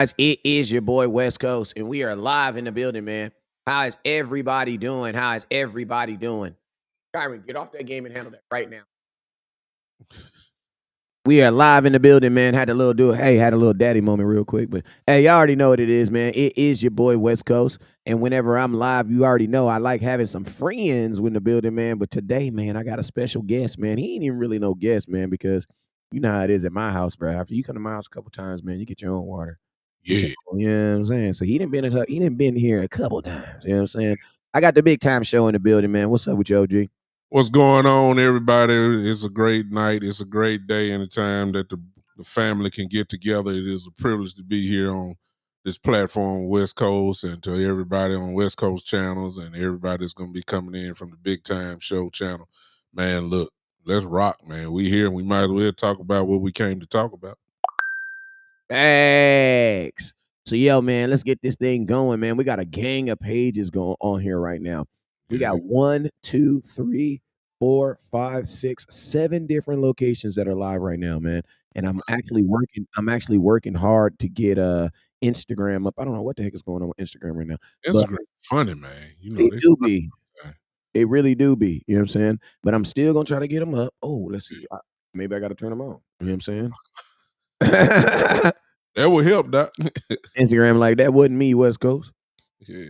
Guys, it is your boy West Coast, and we are live in the building, man. How is everybody doing? How is everybody doing? Kyron, get off that game and handle that right now. We are live in the building, man. Had a little daddy moment real quick, but hey, y'all already know what it is, man. It is your boy West Coast, and whenever I'm live, you already know I like having some friends in the building, man. But today, man, I got a special guest, man. He ain't even really no guest, man, because you know how it is at my house, bro. After you come to my house a couple times, man, you get your own water. Yeah. You know what I'm saying? So he didn't been here a couple times. You know what I'm saying? I got the big time show in the building, man. What's up with you, OG? What's going on, everybody? It's a great night. It's a great day and a time that the family can get together. It is a privilege to be here on this platform, West Coast, and to everybody on West Coast channels and everybody that's going to be coming in from the Big Time Show channel. Man, look, let's rock, man. We here and we might as well talk about what we came to talk about. Thanks. So, yo, man, let's get this thing going, man. We got a gang of pages going on here right now. We got 1, 2, 3, 4, 5, 6, 7 different locations that are live right now, man. And I'm actually working hard to get Instagram up. I don't know what the heck is going on with Instagram right now. Instagram funny, man. You know, It do be. It really do be. You know what I'm saying? But I'm still gonna try to get them up. Oh, let's see. Maybe I got to turn them on. You know what I'm saying? That would help, Doc. Instagram like that wasn't me, West Coast. Yeah.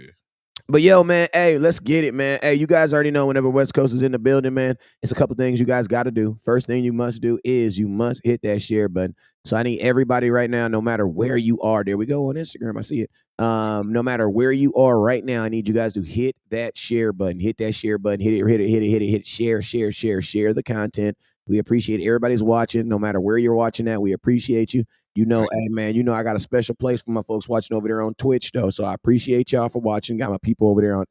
But yo, man, hey, let's get it, man. Hey, you guys already know whenever West Coast is in the building, man, it's a couple things you guys got to do. First thing you must do is you must hit that share button. So I need everybody right now, no matter where you are. There we go on Instagram. I see it. No matter where you are right now, I need you guys to hit that share button. Hit that share button. Hit it. Share the content. We appreciate everybody's watching, no matter where you're watching at. We appreciate you. You know, hey man, you know I got a special place for my folks watching over there on Twitch though. So I appreciate y'all for watching. Got my people over there on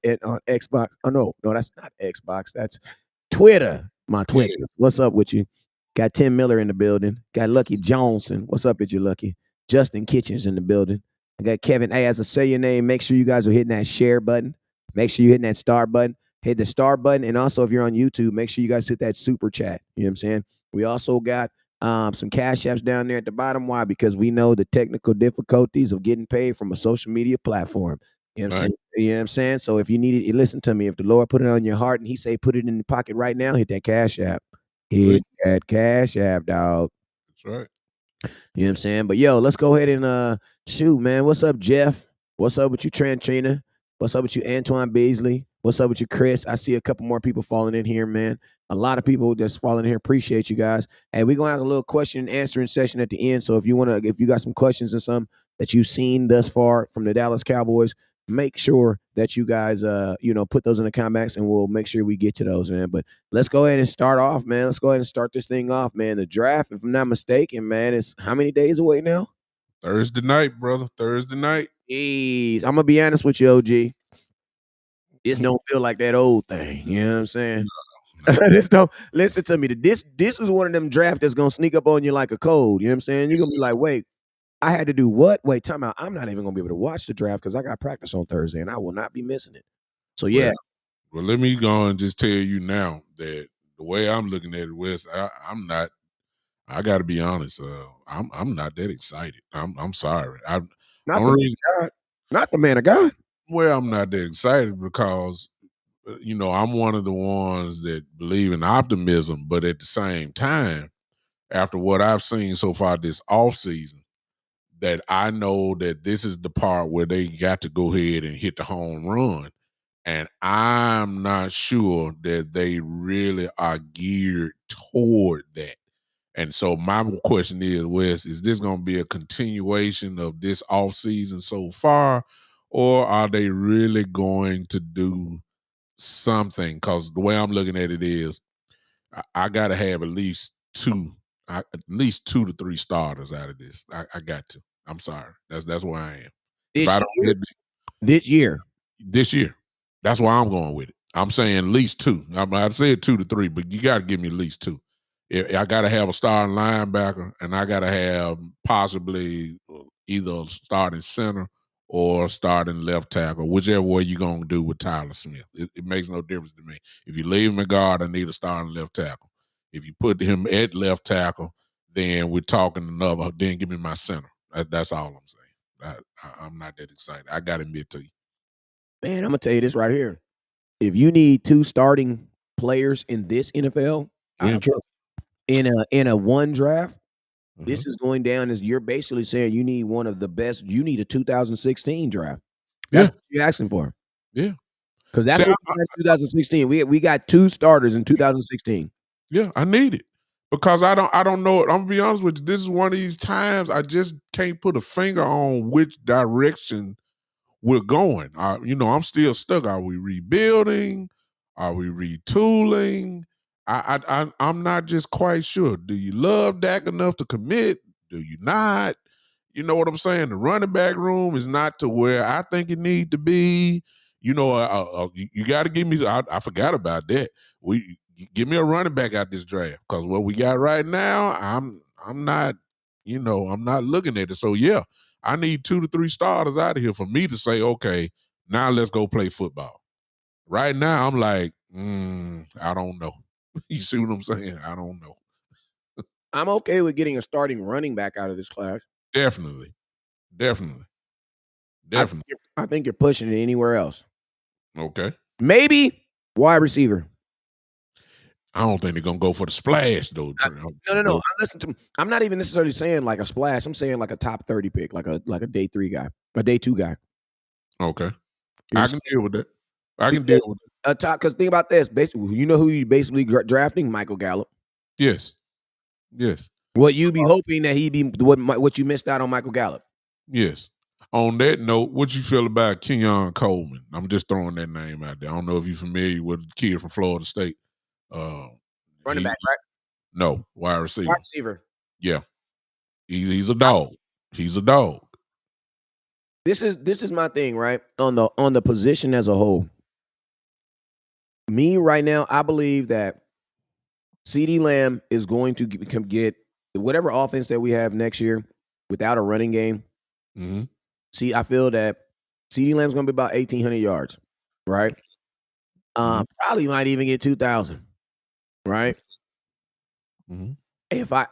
Xbox. Oh no, that's not Xbox. That's Twitter. My Twitters. What's up with you? Got Tim Miller in the building. Got Lucky Johnson. What's up with you, Lucky? Justin Kitchens in the building. I got Kevin. Hey, as I say your name, make sure you guys are hitting that share button. Make sure you're hitting that star button. Hit the star button. And also, if you're on YouTube, make sure you guys hit that super chat. You know what I'm saying? We also got some cash apps down there at the bottom. Why? Because we know the technical difficulties of getting paid from a social media platform. You know what I'm saying? You know what I'm saying? So if you need it, listen to me. If the Lord put it on your heart and he say put it in your pocket right now, hit that cash app. Hit that cash app, dog. That's right. You know what I'm saying? But yo, let's go ahead and shoot, man. What's up, Jeff? What's up with you, Trantrina? What's up with you, Antoine Beasley? What's up with you, Chris? I see a couple more people falling in here, man. A lot of people just falling in here. Appreciate you guys. Hey, we're gonna have a little question and answering session at the end. So if you got some questions or something that you've seen thus far from the Dallas Cowboys, make sure that you guys put those in the comments and we'll make sure we get to those, man. But let's go ahead and start off, man. Let's go ahead and start this thing off, man. The draft, if I'm not mistaken, man, is how many days away now? Thursday night, brother. Thursday night. Jeez, I'm gonna be honest with you, OG. This don't feel like that old thing. You know what I'm saying? This don't listen to me. This is one of them drafts that's gonna sneak up on you like a cold. You know what I'm saying? You're gonna be like, wait, I had to do what? Wait, time out. I'm not even gonna be able to watch the draft because I got practice on Thursday and I will not be missing it. So yeah. Well, let me go and just tell you now that the way I'm looking at it, Wes, I'm not. I got to be honest. I'm not that excited. I'm sorry. Not the man of God. Well, I'm not that excited because I'm one of the ones that believe in optimism, but at the same time, after what I've seen so far this offseason, that I know that this is the part where they got to go ahead and hit the home run. And I'm not sure that they really are geared toward that. And so my question is, Wes, is this going to be a continuation of this offseason so far, or are they really going to do something? Because the way I'm looking at it is, I got to have at least two to three starters out of this. I got to. I'm sorry. That's where I am. This year. That's why I'm going with it. I'm saying at least two. I said 2 to 3, but you got to give me at least 2. I got to have a starting linebacker, and I got to have possibly either starting center or starting left tackle, whichever way you're going to do with Tyler Smith. It makes no difference to me. If you leave him at guard, I need a starting left tackle. If you put him at left tackle, then we're talking another. Then give me my center. That's all I'm saying. I'm not that excited. I got to admit to you. Man, I'm gonna tell you this right here. If you need 2 starting players in this NFL, We in trouble. in a one draft, Uh-huh. this is going down as you're basically saying you need one of the best. You need a 2016 draft. That's Yeah, what you're asking for. yeah. Because that's See, what we got in 2016. We got 2 starters in 2016. yeah, I need it because I don't know. I'm gonna be honest with you. This is one of these times I just can't put a finger on which direction we're going. I'm still stuck. Are we rebuilding? Are we retooling? I'm not just quite sure. Do you love Dak enough to commit? Do you not? You know what I'm saying? The running back room is not to where I think it need to be. You got to give me. I forgot about that. Give me a running back out this draft because what we got right now, I'm not. I'm not looking at it. So yeah, I need 2 to 3 starters out of here for me to say, okay, now let's go play football. Right now, I'm like, I don't know. You see what I'm saying? I don't know. I'm okay with getting a starting running back out of this class. Definitely, definitely, definitely. I think you're pushing it anywhere else. Okay. Maybe wide receiver. I don't think they're gonna go for the splash though. No. I'm not even necessarily saying like a splash. I'm saying like a top 30 pick, like a day 3 guy, a day 2 guy. Okay, You know I can deal with that. I can deal with it. a top. Because think about this. Basically, you know who you basically drafting? Michael Gallup. Yes, yes, What you be hoping that he be what you missed out on Michael Gallup. yes. On that note, what you feel about Kenyon Coleman? I'm just throwing that name out there. I don't know if you're familiar with the kid from Florida State. Running back, right? No, wide receiver. Wide receiver. Yeah, he's a dog. He's a dog. This is my thing, right? On the position as a whole. Me right now, I believe that CeeDee Lamb is going to get whatever offense that we have next year without a running game. Mm-hmm. See, I feel that CeeDee Lamb's going to be about 1,800 yards, right? Probably might even get 2,000, right? Mm-hmm. If I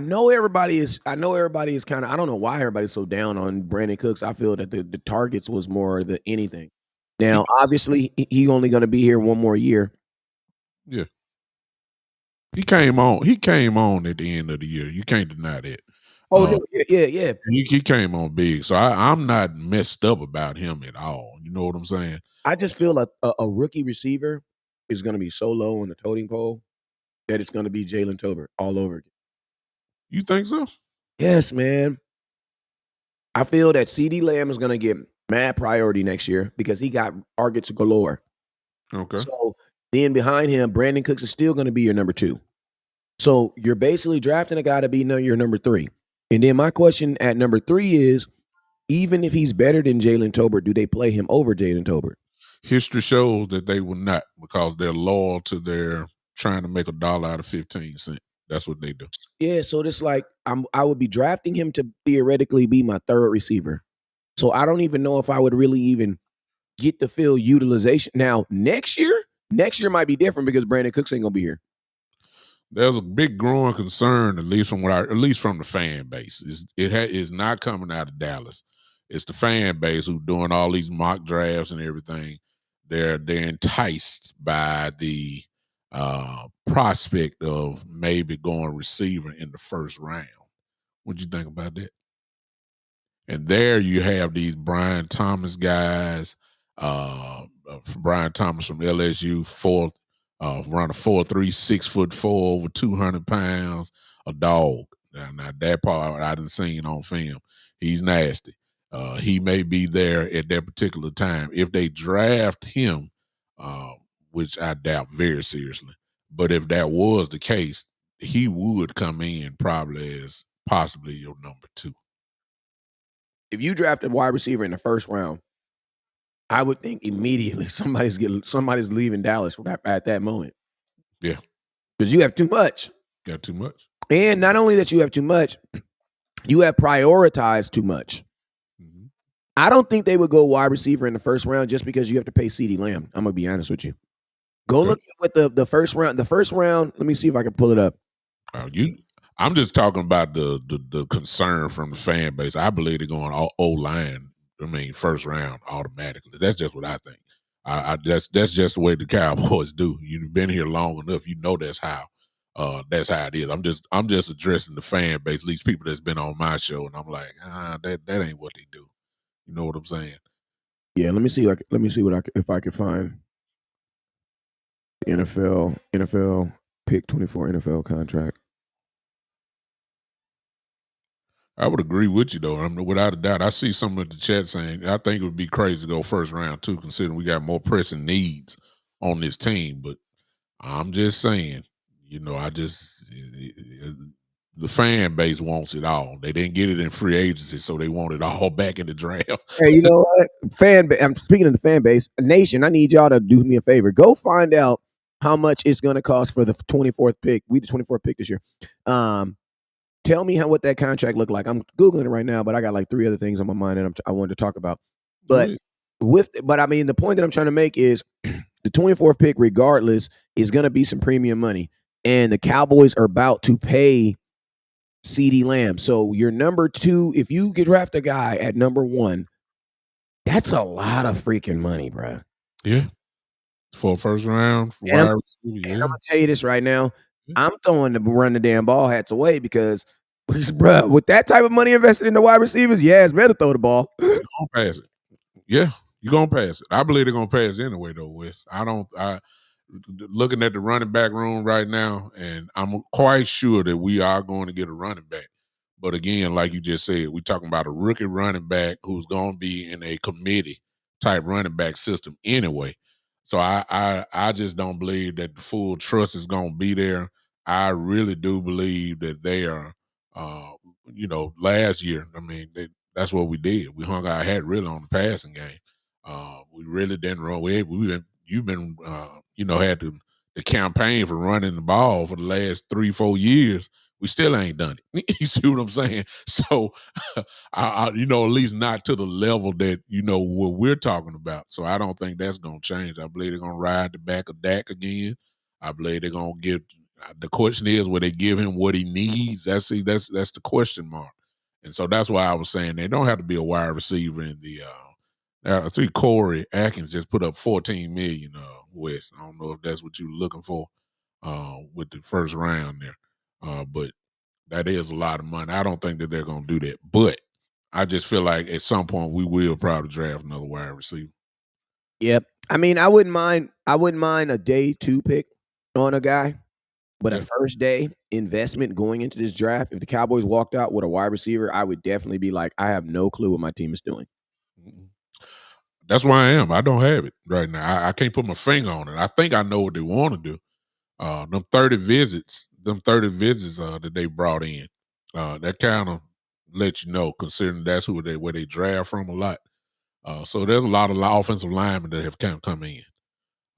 know everybody is kind of, I don't know why everybody's so down on Brandon Cooks. I feel that the targets was more than anything. Now, obviously, he only going to be here one more year. Yeah. He came on at the end of the year. You can't deny that. Oh, no, yeah. He came on big. So I'm not messed up about him at all. You know what I'm saying? I just feel a rookie receiver is going to be so low on the totem pole that it's going to be Jalen Tolbert all over again. You think so? Yes, man. I feel that CeeDee Lamb is going to get mad priority next year because he got targets galore. Okay. So then behind him, Brandon Cooks is still going to be your number 2. So you're basically drafting a guy to be your number 3. And then my question at number 3 is, even if he's better than Jalen Tolbert, do they play him over Jalen Tolbert? History shows that they will not because they're loyal to their trying to make $1 out of 15 cents. That's what they do. Yeah, so it's like I would be drafting him to theoretically be my 3rd receiver. So I don't even know if I would really even get the field utilization. Now, next year might be different because Brandon Cooks ain't gonna be here. There's a big growing concern, at least from the fan base. It's not coming out of Dallas. It's the fan base who doing all these mock drafts and everything. They're enticed by the prospect of maybe going receiver in the first round. What'd you think about that? And there you have these Brian Thomas guys, Brian Thomas from LSU, around a 4'3", 6'4", over 200 pounds, a dog. Now that part I didn't seen on film. He's nasty. He may be there at that particular time. If they draft him, which I doubt very seriously, but if that was the case, he would come in probably as possibly your number 2. If you draft a wide receiver in the first round, I would think immediately somebody's leaving Dallas at that moment. Yeah. Because you have too much. Got too much. And not only that you have too much, you have prioritized too much. Mm-hmm. I don't think they would go wide receiver in the first round just because you have to pay CeeDee Lamb. I'm going to be honest with you. Go look at what the first round. The first round, let me see if I can pull it up. I'm just talking about the concern from the fan base. I believe they're going O line. I mean, first round automatically. That's just what I think. That's just the way the Cowboys do. You've been here long enough. You know that's how. That's how it is. I'm just addressing the fan base, at least people that's been on my show, and I'm like, that ain't what they do. You know what I'm saying? Yeah, let me see. Let me see if I can find NFL pick 24 NFL contract. I would agree with you though. I mean, without a doubt, I see some of the chat saying I think it would be crazy to go first round too, considering we got more pressing needs on this team. But I'm just saying, I just the fan base wants it all. They didn't get it in free agency, so they want it all back in the draft. Hey, you know what? I'm speaking of the fan base. Nation, I need y'all to do me a favor. Go find out how much it's going to cost for the 24th pick. We the 24th pick this year. Tell me what that contract looked like. I'm googling it right now, but I got like 3 other things on my mind that I wanted to talk about. But I mean, the point that I'm trying to make is the 24th pick, regardless, is going to be some premium money, and the Cowboys are about to pay CeeDee Lamb. So your number 2, if you could draft a guy at number 1, that's a lot of freaking money, bro. Yeah, for first round, And I'm, wide receiver. and I'm Yeah, gonna tell you this right now. I'm throwing the run the damn ball hats away because, bro, with that type of money invested in the wide receivers, yeah, it's better throw the ball. you're gonna pass it. Yeah, you're gonna pass it. I believe they're gonna pass anyway, though, Wes. I looking at the running back room right now, and I'm quite sure that we are going to get a running back. But again, like you just said, we're talking about a rookie running back who's going to be in a committee type running back system anyway. So I just don't believe that the full trust is going to be there. I really do believe that they are, last year. I mean, that's what we did. We hung our hat really on the passing game. We really didn't run. You've been had the campaign for running the ball for the last 3-4 years. We still ain't done it. You see what I'm saying? So, at least not to the level that what we're talking about. So I don't think that's gonna change. I believe they're gonna ride the back of Dak again. I believe they're gonna give. The question is, will they give him what he needs? That's the question mark. And so that's why I was saying they don't have to be a wide receiver in the. I think Corey Atkins just put up 14 million. West. I don't know if that's what you're looking for with the first round there, but that is a lot of money. I don't think that they're going to do that, but I just feel like at some point we will probably draft another wide receiver. Yep. I mean, I wouldn't mind a day 2 pick on a guy, but a first day investment going into this draft. If the Cowboys walked out with a wide receiver, I would definitely be like, I have no clue what my team is doing. That's why I am. I don't have it right now. I can't put my finger on it. I think I know what they want to do. Them 30 visits that they brought in, that kind of let you know, considering that's where they draft from a lot. So there's a lot of offensive linemen that have kind of come in.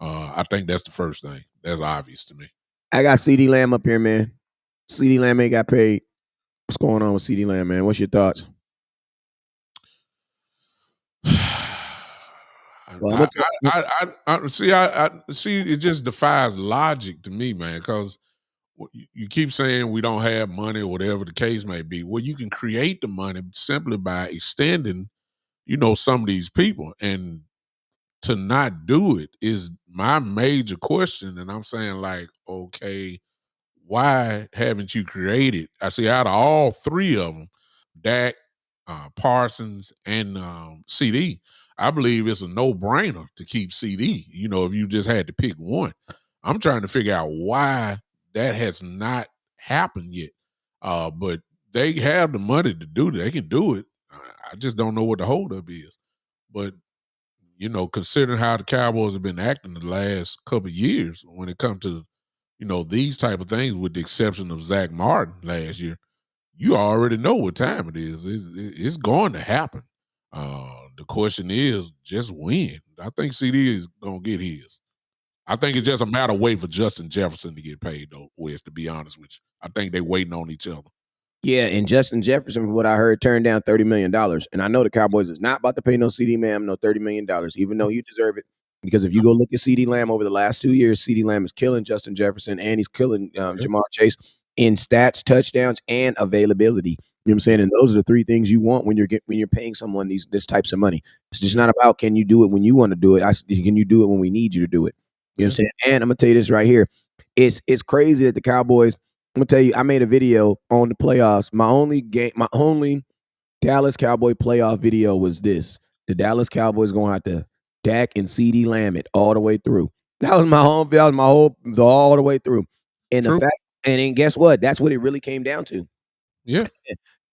I think that's the first thing. That's obvious to me. I got CeeDee Lamb up here, man. CeeDee Lamb ain't got paid. What's going on with CeeDee Lamb, man? What's your thoughts? I see. It just defies logic to me, man. Because you keep saying we don't have money, or whatever the case may be. Well, you can create the money simply by extending, some of these people, and to not do it is my major question. And I'm saying, like, okay, why haven't you created? I see out of all 3 of them, Dak, Parsons, and CD, I believe it's a no-brainer to keep CD. If you just had to pick one, I'm trying to figure out why that has not happened yet. But they have the money to do that. They can do it. I just don't know what the holdup is. But considering how the Cowboys have been acting the last couple of years when it comes to these type of things, with the exception of Zach Martin last year, you already know what time it is. It's going to happen. The question is just when. I think CD is going to get his. I think it's just a matter of waiting for Justin Jefferson to get paid, though, Wes, to be honest with you. I think they're waiting on each other. Yeah, and Justin Jefferson, from what I heard, turned down $30 million. And I know the Cowboys is not about to pay no CeeDee Lamb no $30 million, even though you deserve it. Because if you go look at CeeDee Lamb over the last 2 years, CeeDee Lamb is killing Justin Jefferson and he's killing Jamar Chase. in stats, touchdowns, and availability. You know what I'm saying? And those are the three things you want when you're paying someone this types of money. It's just not about can you do it when you want to do it. Can you do it when we need you to do it? You know what I'm saying? And I'm gonna tell you this right here. It's crazy that the Cowboys. I'm gonna tell you, I made a video on the playoffs. My only Dallas Cowboy playoff video was this. The Dallas Cowboys going to have to Dak and CeeDee Lamb it all the way through. That was my whole all the way through. And True. the fact, and then guess what? That's what it really came down to. Yeah.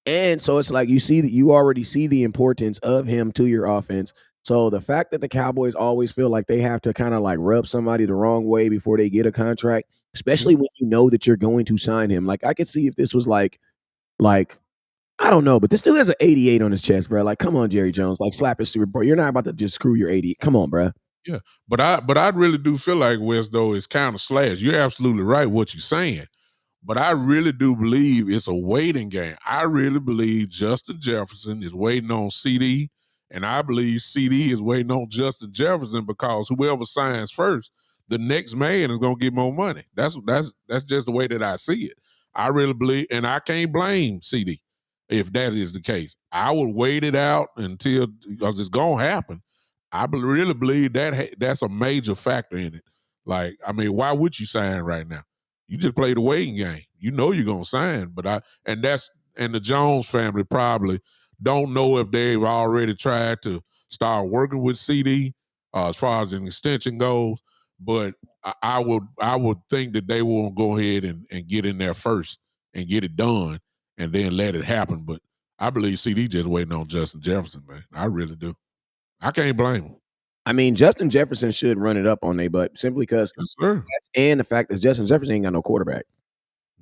And so it's like you already see the importance of him to your offense. So the fact that the Cowboys always feel like they have to kind of like rub somebody the wrong way before they get a contract, especially when you know that you're going to sign him. Like I could see if this was like I don't know, but this dude has an 88 on his chest, bro. Like, come on, Jerry Jones. Like, slap his Super Bowl. You're not about to just screw your 80. Come on, bro. Yeah. But I really do feel like Wes, though, is kind of slash. You're absolutely right what you're saying. But I really do believe it's a waiting game. I really believe Justin Jefferson is waiting on CeeDee, and I believe CeeDee is waiting on Justin Jefferson because whoever signs first, the next man is going to get more money. That's just the way that I see it. I really believe, and I can't blame CeeDee if that is the case. I would wait it out until, because it's going to happen. I really believe that's a major factor in it. Like, I mean, why would you sign right now? You just play the waiting game. You know you're gonna sign, and the Jones family probably don't know if they've already tried to start working with CeeDee as far as an extension goes. But I would think that they will go ahead and get in there first and get it done, and then let it happen. But I believe CeeDee just waiting on Justin Jefferson, man. I really do. I can't blame him. I mean, Justin Jefferson should run it up on they butt simply because and the fact that Justin Jefferson ain't got no quarterback.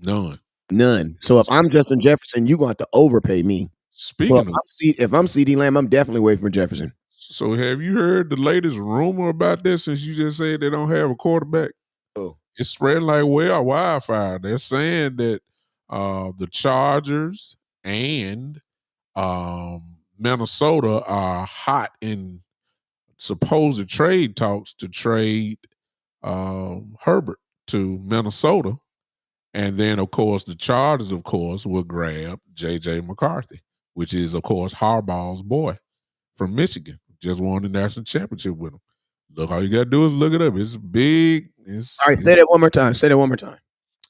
None. So if I'm Justin Jefferson, you're going to have to overpay me. Speaking if I'm CeeDee Lamb, I'm definitely waiting for Jefferson. So have you heard the latest rumor about this since you just said they don't have a quarterback? Oh. It's spreading like wildfire. They're saying that the Chargers and Minnesota are hot in supposed trade talks to trade Herbert to Minnesota. And then, of course, the Chargers, of course, will grab J.J. McCarthy, which is, of course, Harbaugh's boy from Michigan. Just won the national championship with him. Look, all you got to do is look it up. It's big. All right, say that one more time. Say that one more time.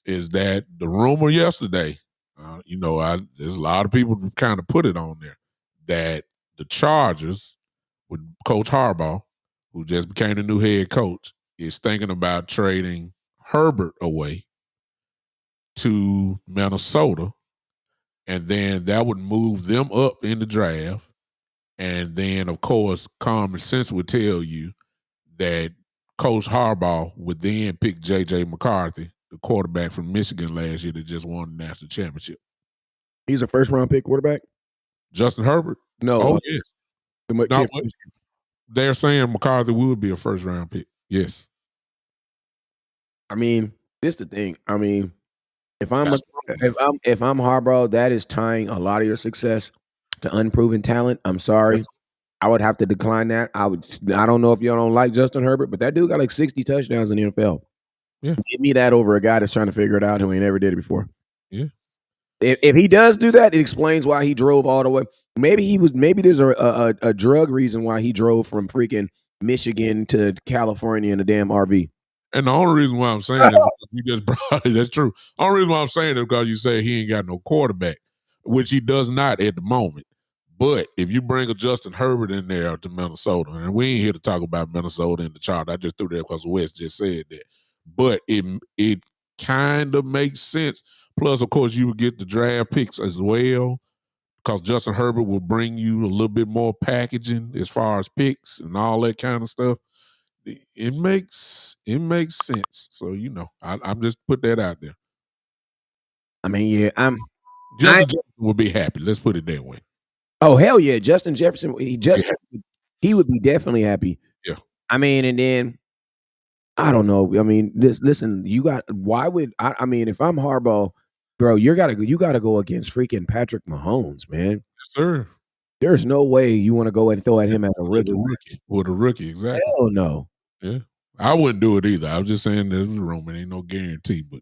Is that the rumor yesterday? There's a lot of people who kind of put it on there that the Chargers with Coach Harbaugh, who just became the new head coach, is thinking about trading Herbert away to Minnesota, and then that would move them up in the draft. And then, of course, common sense would tell you that Coach Harbaugh would then pick J.J. McCarthy, the quarterback from Michigan last year that just won the national championship. He's a first-round pick quarterback? Justin Herbert? No. Oh, yes. They're saying McCarthy would be a first-round pick. Yes. I mean, this is the thing. I mean, if I'm Harbaugh, that is tying a lot of your success to unproven talent. I'm sorry. Yes. I would have to decline that. I don't know if y'all don't like Justin Herbert, but that dude got like 60 touchdowns in the NFL. Yeah. Give me that over a guy that's trying to figure it out who ain't never did it before. Yeah. If he does do that, it explains why he drove all the way. Maybe there's a drug reason why he drove from freaking Michigan to California in a damn RV. And the only reason why I'm saying is you just brought it. That's true. The only reason why I'm saying is because you say he ain't got no quarterback, which he does not at the moment. But if you bring a Justin Herbert in there to Minnesota, and we ain't here to talk about Minnesota and the Chargers, I just threw that because Wes just said that. But it kind of makes sense. Plus, of course, you would get the draft picks as well, because Justin Herbert will bring you a little bit more packaging as far as picks and all that kind of stuff. It makes sense. So, I'm just put that out there. I mean, yeah, Justin Jefferson would be happy. Let's put it that way. Oh, hell yeah. Justin Jefferson, he would be definitely happy. Yeah. I mean, and then I don't know. I mean, listen, if I'm Harbaugh, bro, you gotta go against freaking Patrick Mahomes, man. Yes, sir. There's no way you want to go and throw at him as a rookie. With a rookie, exactly. Hell no. Yeah. I wouldn't do it either. I was just saying there's room. It ain't no guarantee, but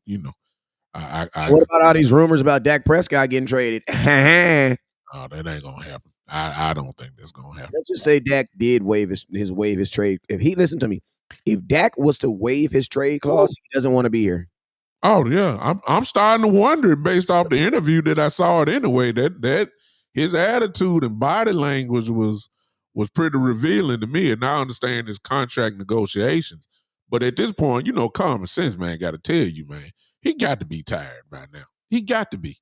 What about all these rumors about Dak Prescott getting traded? Oh, that ain't gonna happen. I don't think that's gonna happen. Let's just say Dak did waive his trade. If he listen to me, if Dak was to waive his trade clause, he doesn't want to be here. Oh yeah, I'm starting to wonder based off the interview that I saw it anyway. That his attitude and body language was pretty revealing to me, and I understand his contract negotiations. But at this point, common sense, man, got to tell you, man, he got to be tired by now. He got to be.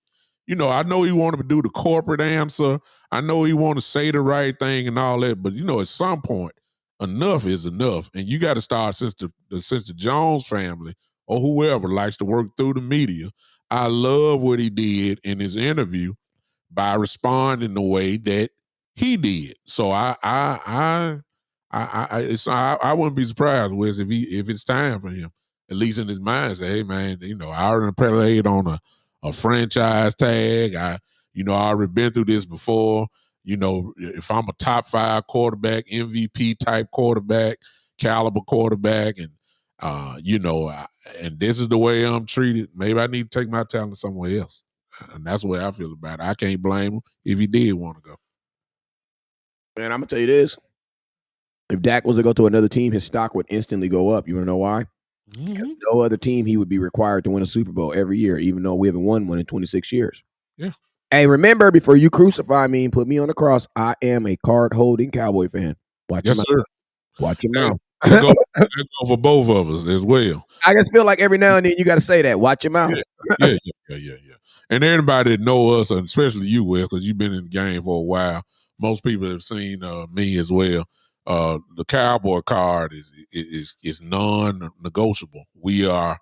I know he wanted to do the corporate answer. I know he want to say the right thing and all that, but at some point, enough is enough, and you got to start since the Jones family or whoever likes to work through the media. I love what he did in his interview by responding the way that he did. So I wouldn't be surprised, Wes, if it's time for him, at least in his mind, say, hey man, I already played on a franchise tag. I already been through this before. If I'm a top 5 quarterback, MVP type quarterback, caliber quarterback, and and this is the way I'm treated, maybe I need to take my talent somewhere else. And that's the way I feel about it. I can't blame him if he did want to go. Man, I'm gonna tell you this: if Dak was to go to another team, his stock would instantly go up. You want to know why? Because no other team he would be required to win a Super Bowl every year, even though we haven't won one in 26 years. Yeah. Hey, remember, before you crucify me and put me on the cross, I am a card-holding Cowboy fan. Watch yes, your sir. Watch your mouth. That go for both of us as well. I just feel like every now and then you got to say that. Watch your mouth. Yeah. And everybody that know us, and especially you, Wes, because you've been in the game for a while. Most people have seen me as well. The Cowboy card is non-negotiable. We are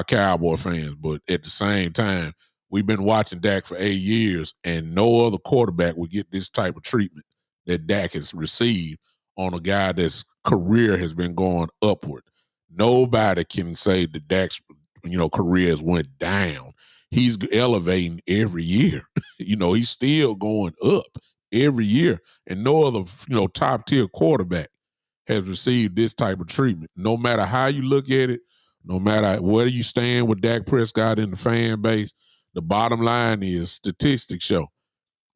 Cowboy fans, but at the same time, we've been watching Dak for 8 years, and no other quarterback would get this type of treatment that Dak has received on a guy that's career has been going upward. Nobody can say that Dak's career has went down. He's elevating every year. He's still going up every year, and no other top tier quarterback has received this type of treatment. No matter how you look at it, no matter where you stand with Dak Prescott in the fan base, the bottom line is statistics show.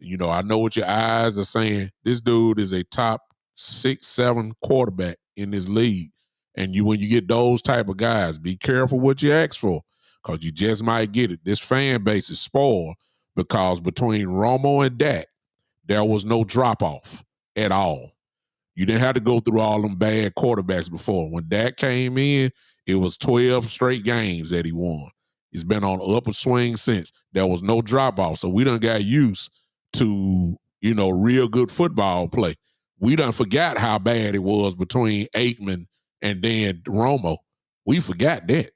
I know what your eyes are saying. This dude is a top 6, 7 quarterback in this league. And when you get those type of guys, be careful what you ask for, because you just might get it. This fan base is spoiled because between Romo and Dak, there was no drop-off at all. You didn't have to go through all them bad quarterbacks before. When Dak came in, it was 12 straight games that he won. He's been on an upward swing since. There was no drop-off. So we done got used to, real good football play. We done forgot how bad it was between Aikman and then Romo. We forgot that.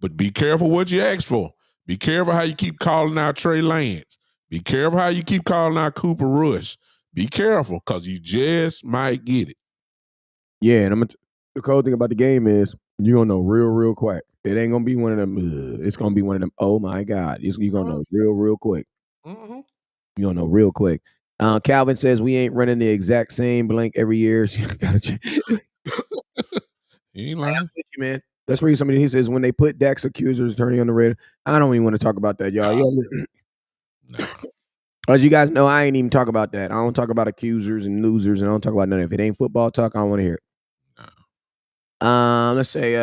But be careful what you ask for. Be careful how you keep calling out Trey Lance. Be careful how you keep calling out Cooper Rush. Be careful, because you just might get it. Yeah, and the cool thing about the game is you're going to know real quick. It ain't going to be one of them. It's going to be one of them, oh, my God. You're going to know real quick. Mm-hmm. You're going to know real quick. Calvin says we ain't running the exact same blank every year. So you got to change. He ain't lying. You, man. Let's read somebody. He says when they put Dak's accusers attorney on the radar. I don't even want to talk about that, y'all. No. As you guys know, I ain't even talk about that. I don't talk about accusers and losers, and I don't talk about none of it. If it ain't football talk, I don't want to hear it. No. Let's say,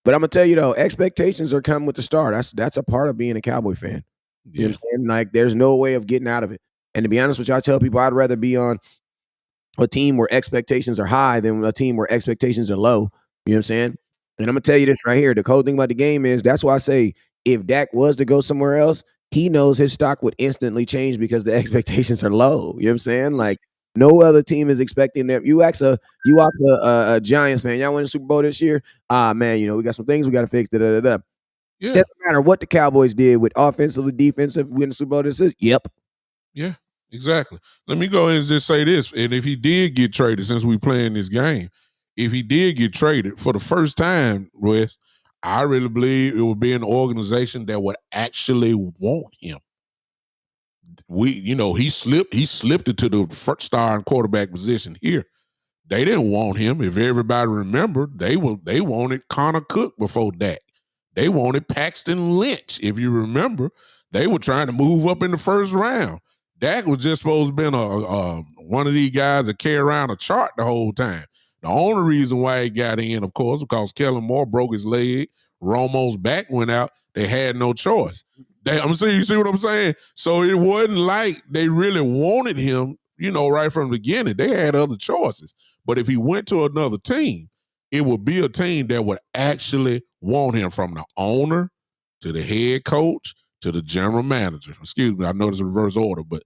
but I'm gonna tell you though, expectations are coming with the start. That's a part of being a Cowboy fan. Yeah. You know what I'm saying? Like, there's no way of getting out of it. And to be honest with you, I tell people I'd rather be on a team where expectations are high than a team where expectations are low. You know what I'm saying? And I'm gonna tell you this right here. The cool thing about the game is that's why I say if Dak was to go somewhere else, he knows his stock would instantly change because the expectations are low. You know what I'm saying? Like, no other team is expecting them. You ask a Giants fan, y'all win the Super Bowl this year? Man, we got some things we got to fix. Yeah. Doesn't matter what the Cowboys did with offensively, defensive, win the Super Bowl this is. Yep. Yeah, exactly. Let me go ahead and just say this. And if he did get traded, since we playing this game, if he did get traded for the first time, Wes, I really believe it would be an organization that would actually want him. He slipped into the first starting quarterback position here. They didn't want him. If everybody remembered, they wanted Connor Cook before Dak. They wanted Paxton Lynch. If you remember, they were trying to move up in the first round. Dak was just supposed to be one of these guys that carry around a chart the whole time. The only reason why he got in, of course, because Kellen Moore broke his leg. Romo's back went out. They had no choice. You see what I'm saying? So it wasn't like they really wanted him, right from the beginning. They had other choices. But if he went to another team, it would be a team that would actually want him, from the owner to the head coach to the general manager. Excuse me, I know it's a reverse order, but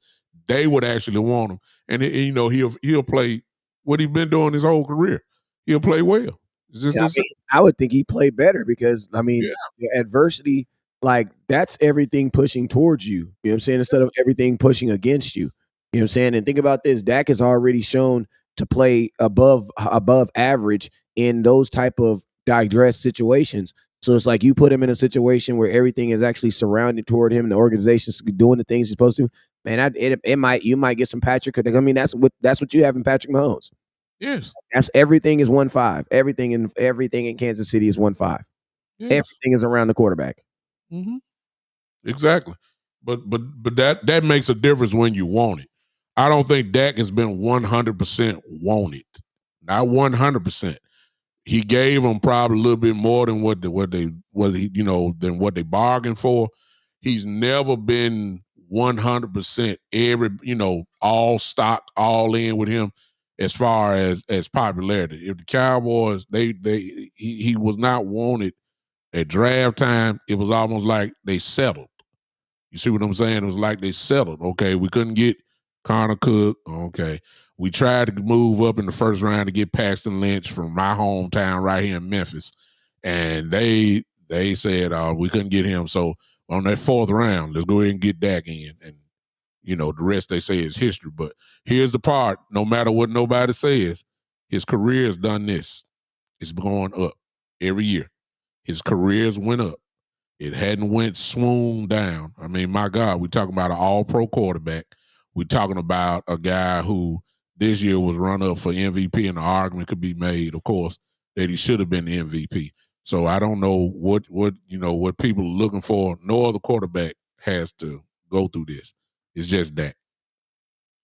they would actually want him. And he'll play what he's been doing his whole career. He'll play well. I would think he played better because the adversity, like, that's everything pushing towards you. You know what I'm saying? Instead of everything pushing against you. You know what I'm saying? And think about this: Dak has already shown to play above average in those type of digress situations. So it's like you put him in a situation where everything is actually surrounded toward him, and the organization's doing the things he's supposed to. Man, you might get some Patrick. I mean, that's what you have in Patrick Mahomes. Yes, that's everything is 1-5. Everything in Kansas City is 1-5. Yes. Everything is around the quarterback. Mm-hmm. Exactly, but that makes a difference when you want it. I don't think Dak has been 100% wanted, not 100%. He gave them probably a little bit more than what they bargained for. He's never been 100% all stock, all in with him as far as popularity. If the Cowboys, he was not wanted at draft time, it was almost like they settled. You see what I'm saying? It was like they settled. Okay, we couldn't get Connor Cook. Okay. We tried to move up in the first round to get Paxton Lynch from my hometown right here in Memphis. And they said we couldn't get him. So on that fourth round, let's go ahead and get Dak in. And, the rest they say is history. But here's the part. No matter what nobody says, his career has done this. It's going up every year. His careers went up. It hadn't went swoon down. I mean, my God, we're talking about an all-pro quarterback. We're talking about a guy who this year was run up for MVP, and the argument could be made, of course, that he should have been the MVP. So I don't know what people are looking for. No other quarterback has to go through this. It's just that.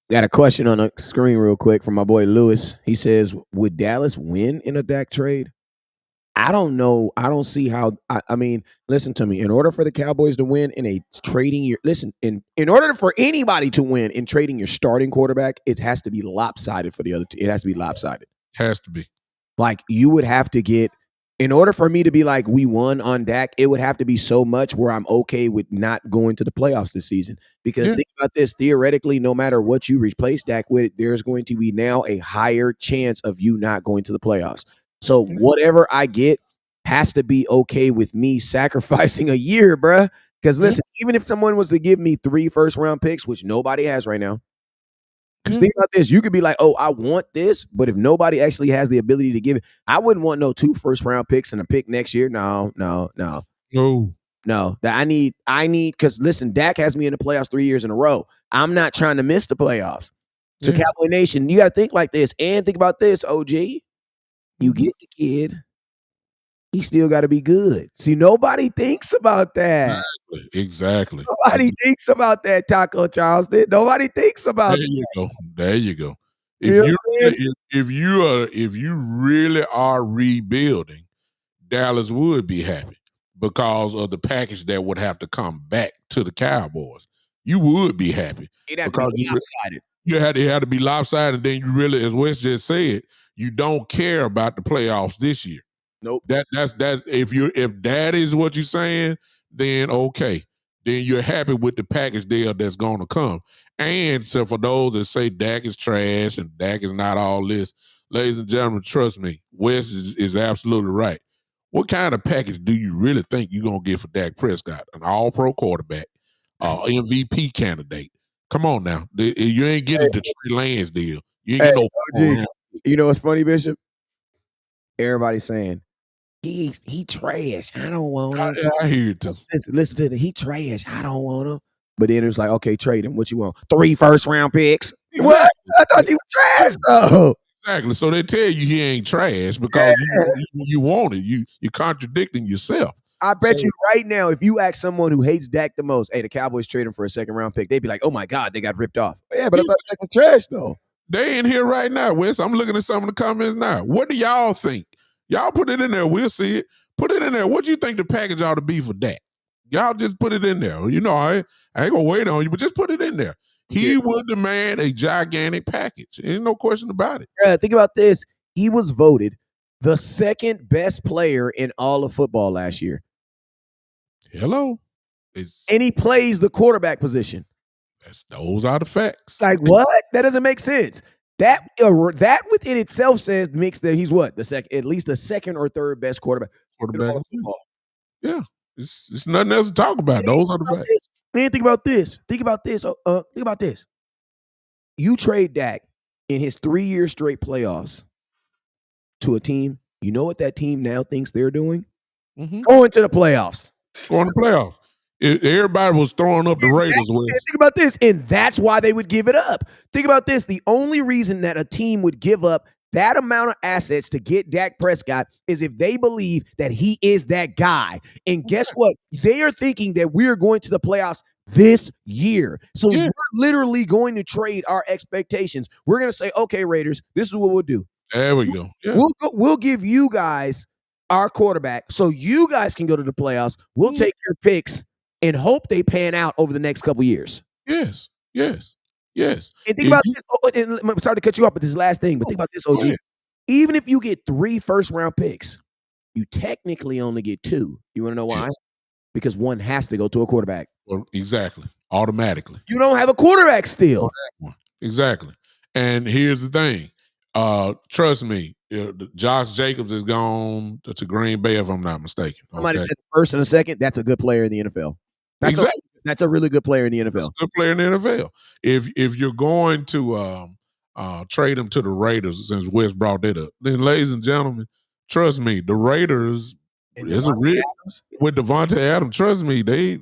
Got a question on the screen real quick from my boy Lewis. He says, would Dallas win in a Dak trade? I don't know. I don't see how. I mean, listen to me. In order for the Cowboys to win in a trading year, in order for anybody to win in trading your starting quarterback, it has to be lopsided for the other team. It has to be lopsided. Has to be. Like, you would have to get, in order for me to be like, we won on Dak, it would have to be so much where I'm okay with not going to the playoffs this season. Because think about this, theoretically, no matter what you replace Dak with, there's going to be now a higher chance of you not going to the playoffs. So whatever I get has to be okay with me sacrificing a year, bruh. Because listen, even if someone was to give me 3 first-round picks, which nobody has right now, because think about this, you could be like, oh, I want this, but if nobody actually has the ability to give it, I wouldn't want no 2 first-round picks and a pick next year. No. That I need, because listen, Dak has me in the playoffs 3 years in a row. I'm not trying to miss the playoffs. So Cowboy Nation, you got to think like this, and think about this, OG. You get the kid, he still got to be good. See, nobody thinks about that. Exactly. Nobody thinks about that, Taco Charleston. Nobody thinks about that. There you go. If you really are rebuilding, Dallas would be happy because of the package that would have to come back to the Cowboys. You would be happy. It'd have to be lopsided. It had to be lopsided, and then you really, as Wes just said, you don't care about the playoffs this year. Nope. That's if that is what you're saying, then okay. Then you're happy with the package deal that's going to come. And so for those that say Dak is trash and Dak is not all this, ladies and gentlemen, trust me, Wes is absolutely right. What kind of package do you really think you're going to get for Dak Prescott? An all-pro quarterback, MVP candidate. Come on now. You ain't getting the Trey Lance deal. You ain't getting no. You know what's funny, Bishop? Everybody's saying, he trash. I don't want him. I hear it too. Listen to he trash. I don't want him. But then it was like, okay, trade him. What you want? 3 first-round picks. Exactly. What? I thought he was trash, though. Exactly. So they tell you he ain't trash because you want it. You're contradicting yourself. I bet you right now, if you ask someone who hates Dak the most, hey, the Cowboys trade him for a second-round pick, they'd be like, oh, my God, they got ripped off. Yeah, but I thought Dak was trash, though. They in here right now, Wes. I'm looking at some of the comments now. What do y'all think? Y'all put it in there. We'll see it. Put it in there. What do you think the package ought to be for Dak? Y'all just put it in there. You know, I ain't going to wait on you, but just put it in there. He would demand a gigantic package. Ain't no question about it. Think about this. He was voted the second best player in all of football last year. Hello. And he plays the quarterback position. Those are the facts. Like, what? That doesn't make sense. That within itself makes that he's what? At least the second or third best quarterback. Yeah. It's nothing else to talk about. Those are the facts. Man, think about this. Think about this. You trade Dak in his 3 year straight playoffs to a team. You know what that team now thinks they're doing? Going to the playoffs. Going to the playoffs. Everybody was throwing up the Raiders. Think about this, and that's why they would give it up. Think about this. The only reason that a team would give up that amount of assets to get Dak Prescott is if they believe that he is that guy. And guess what? They are thinking that we're going to the playoffs this year. So we're literally going to trade our expectations. We're going to say, okay, Raiders, this is what we'll do. There we go. Yeah. We'll give you guys our quarterback so you guys can go to the playoffs. We'll take your picks and hope they pan out over the next couple years. Yes. And think about this. I'm sorry to cut you off, but this last thing. But think about this, OG. Even if you get 3 first-round picks, you technically only get 2. You want to know why? Yes. Because one has to go to a quarterback. Well, exactly. Automatically. You don't have a quarterback still. Exactly. And here's the thing. Trust me, Josh Jacobs is gone to Green Bay, if I'm not mistaken. Somebody said first and a second. That's a good player in the NFL. That's a really good player in the NFL. That's a good player in the NFL. If you're going to trade him to the Raiders, since Wes brought that up, then ladies and gentlemen, trust me, the Raiders with Devontae Adams, trust me, they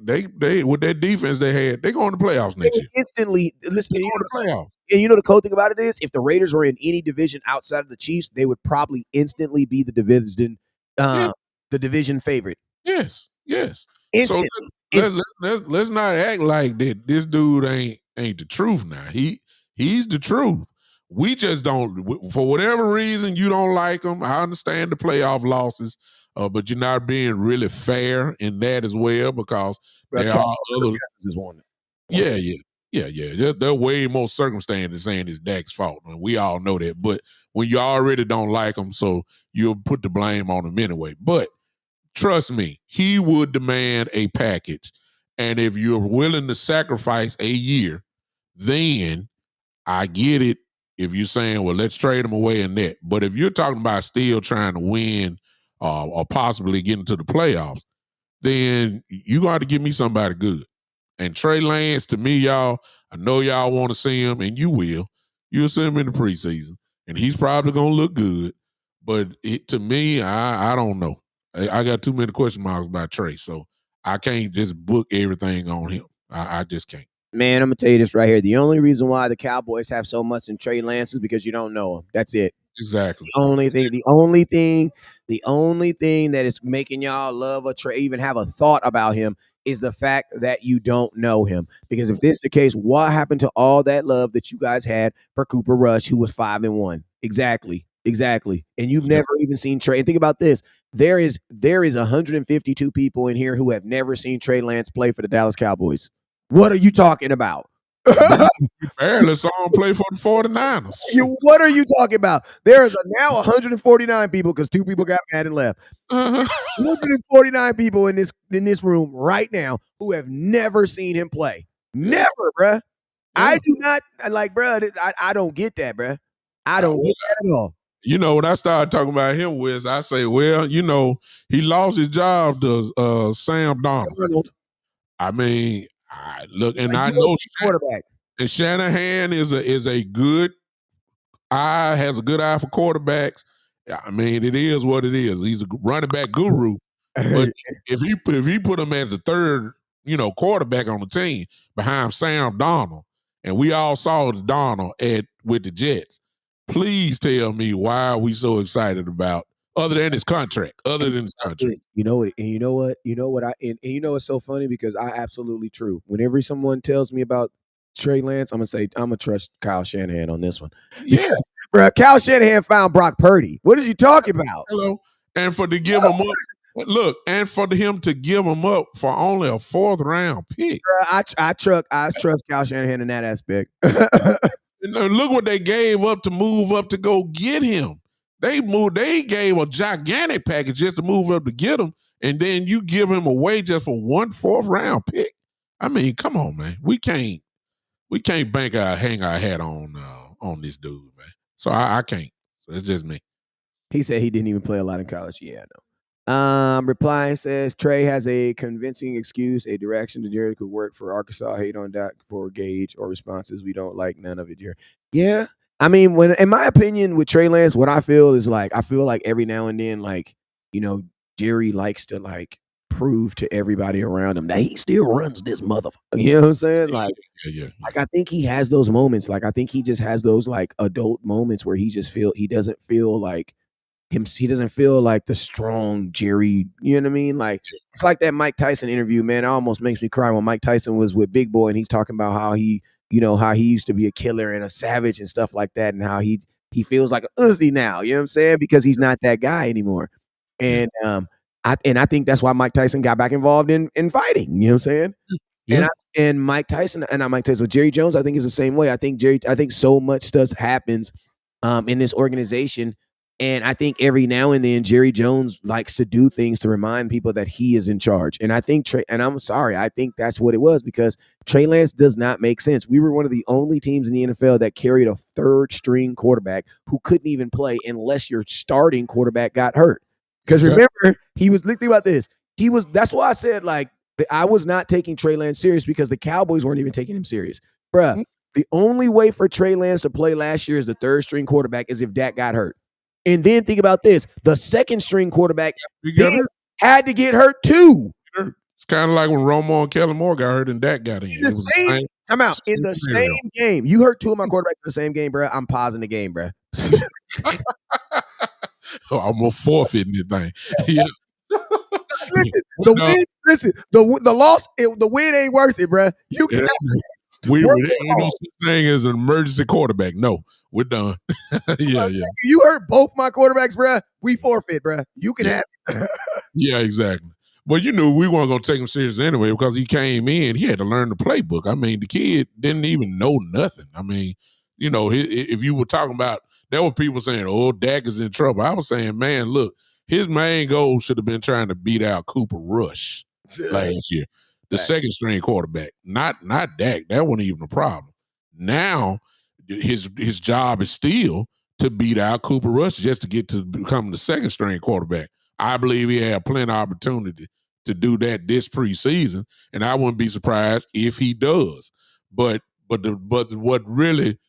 with that defense they had, they're going to playoffs next year. Instantly, listen, and you know the cool thing about it is, if the Raiders were in any division outside of the Chiefs, they would probably instantly be the division favorite. Yes. Instantly. So let's not act like that. This dude ain't the truth now. He's the truth. We just don't, for whatever reason, you don't like him. I understand the playoff losses, but you're not being really fair in that as well, because there are other. Yeah. There are way more circumstances saying it's Dak's fault, and we all know that. But when you already don't like him, so you'll put the blame on him anyway. But trust me, he would demand a package. And if you're willing to sacrifice a year, then I get it. If you're saying, well, let's trade him away in that. But if you're talking about still trying to win or possibly getting to the playoffs, then you got to give me somebody good. And Trey Lance, to me, y'all, I know y'all want to see him, and you will. You'll see him in the preseason, and he's probably going to look good. But to me, I don't know. I got too many question marks about Trey, so I can't just book everything on him. I just can't. Man, I'm going to tell you this right here. The only reason why the Cowboys have so much in Trey Lance is because you don't know him. That's it. Exactly. The only thing that is making y'all love a Trey, even have a thought about him, is the fact that you don't know him. Because if this is the case, what happened to all that love that you guys had for Cooper Rush, who was 5-1? Exactly. And you've never even seen Trey. And think about this. There is 152 people in here who have never seen Trey Lance play for the Dallas Cowboys. What are you talking about? Barely saw him play for the 49ers. What are you talking about? There is now 149 people, because 2 people got mad and left. 149 people in this room right now who have never seen him play. Never, bruh. Yeah. I do not like, bruh. I don't get that, bruh. I don't get that at all. You know, when I started talking about him, Wes, I say, well, you know, he lost his job to Sam Darnold. I mean, look, and I know quarterback. And Shanahan is a good eye, has a good eye for quarterbacks. I mean, it is what it is. He's a running back guru. But if he put him as the third, quarterback on the team behind Sam Darnold, and we all saw Darnold with the Jets, please tell me why are we so excited about Other than his contract. You know what? And you know what? You know what? And you know it's so funny because I absolutely true. Whenever someone tells me about Trey Lance, I'm gonna trust Kyle Shanahan on this one. Yeah. Because, bro, Kyle Shanahan found Brock Purdy. What are you talking about? Hello. And for to give him up, look, and for him to give him up for only a 4th round pick. Bro, I trust Kyle Shanahan in that aspect. Look what they gave up to move up to go get him. They gave a gigantic package just to move up to get him, and then you give him away just for 1 4th round pick. I mean, come on, man. We can't hang our hat on this dude, man. So I can't. So it's just me. He said he didn't even play a lot in college. Yeah, I know. Replying says Trey has a convincing excuse, a direction to Jerry could work for Arkansas. Hate on Doc for gauge or responses. We don't like none of it, Jerry. Yeah. I mean, in my opinion, with Trey Lance, what I feel is I feel like every now and then, Jerry likes to prove to everybody around him that he still runs this motherfucker. You know what I'm saying? Yeah. I think he has those moments. I think he just has those adult moments where he doesn't feel like he doesn't feel like the strong Jerry, you know what I mean? It's like that Mike Tyson interview, man. It almost makes me cry when Mike Tyson was with Big Boy and he's talking about how he used to be a killer and a savage and stuff like that, and how he feels like a Uzi now, you know what I'm saying? Because he's not that guy anymore. And I think that's why Mike Tyson got back involved in fighting, you know what I'm saying? Yeah. And Mike Tyson, and not Mike Tyson, but Jerry Jones, I think is the same way. I think so much stuff happens in this organization. And I think every now and then Jerry Jones likes to do things to remind people that he is in charge. And I think I'm sorry, I think that's what it was, because Trey Lance does not make sense. We were one of the only teams in the NFL that carried a 3rd string quarterback who couldn't even play unless your starting quarterback got hurt. Because remember, think about this. That's why I said I was not taking Trey Lance serious, because the Cowboys weren't even taking him serious. Bruh, the only way for Trey Lance to play last year as the 3rd string quarterback is if Dak got hurt. And then think about this. The 2nd string quarterback had to get hurt too. It's kind of like when Romo and Kellen Moore got hurt and Dak got in. In the same game. You hurt 2 of my quarterbacks in the same game, bro. I'm pausing the game, bro. I'm gonna forfeit this thing. Yeah. The loss, the win ain't worth it, bro. You can. Ain't no such thing as an emergency quarterback. No, we're done. Yeah. You hurt both my quarterbacks, bro. We forfeit, bro. You can have it. Yeah, exactly. But you knew we weren't going to take him serious anyway, because he came in. He had to learn the playbook. I mean, the kid didn't even know nothing. I mean, if you were talking about, there were people saying, "Oh, Dak is in trouble." I was saying, man, look, his main goal should have been trying to beat out Cooper Rush last year. The 2nd string quarterback, not Dak. That wasn't even a problem. Now, his job is still to beat out Cooper Rush just to get to become the 2nd string quarterback. I believe he had plenty of opportunity to do that this preseason, and I wouldn't be surprised if he does. But what really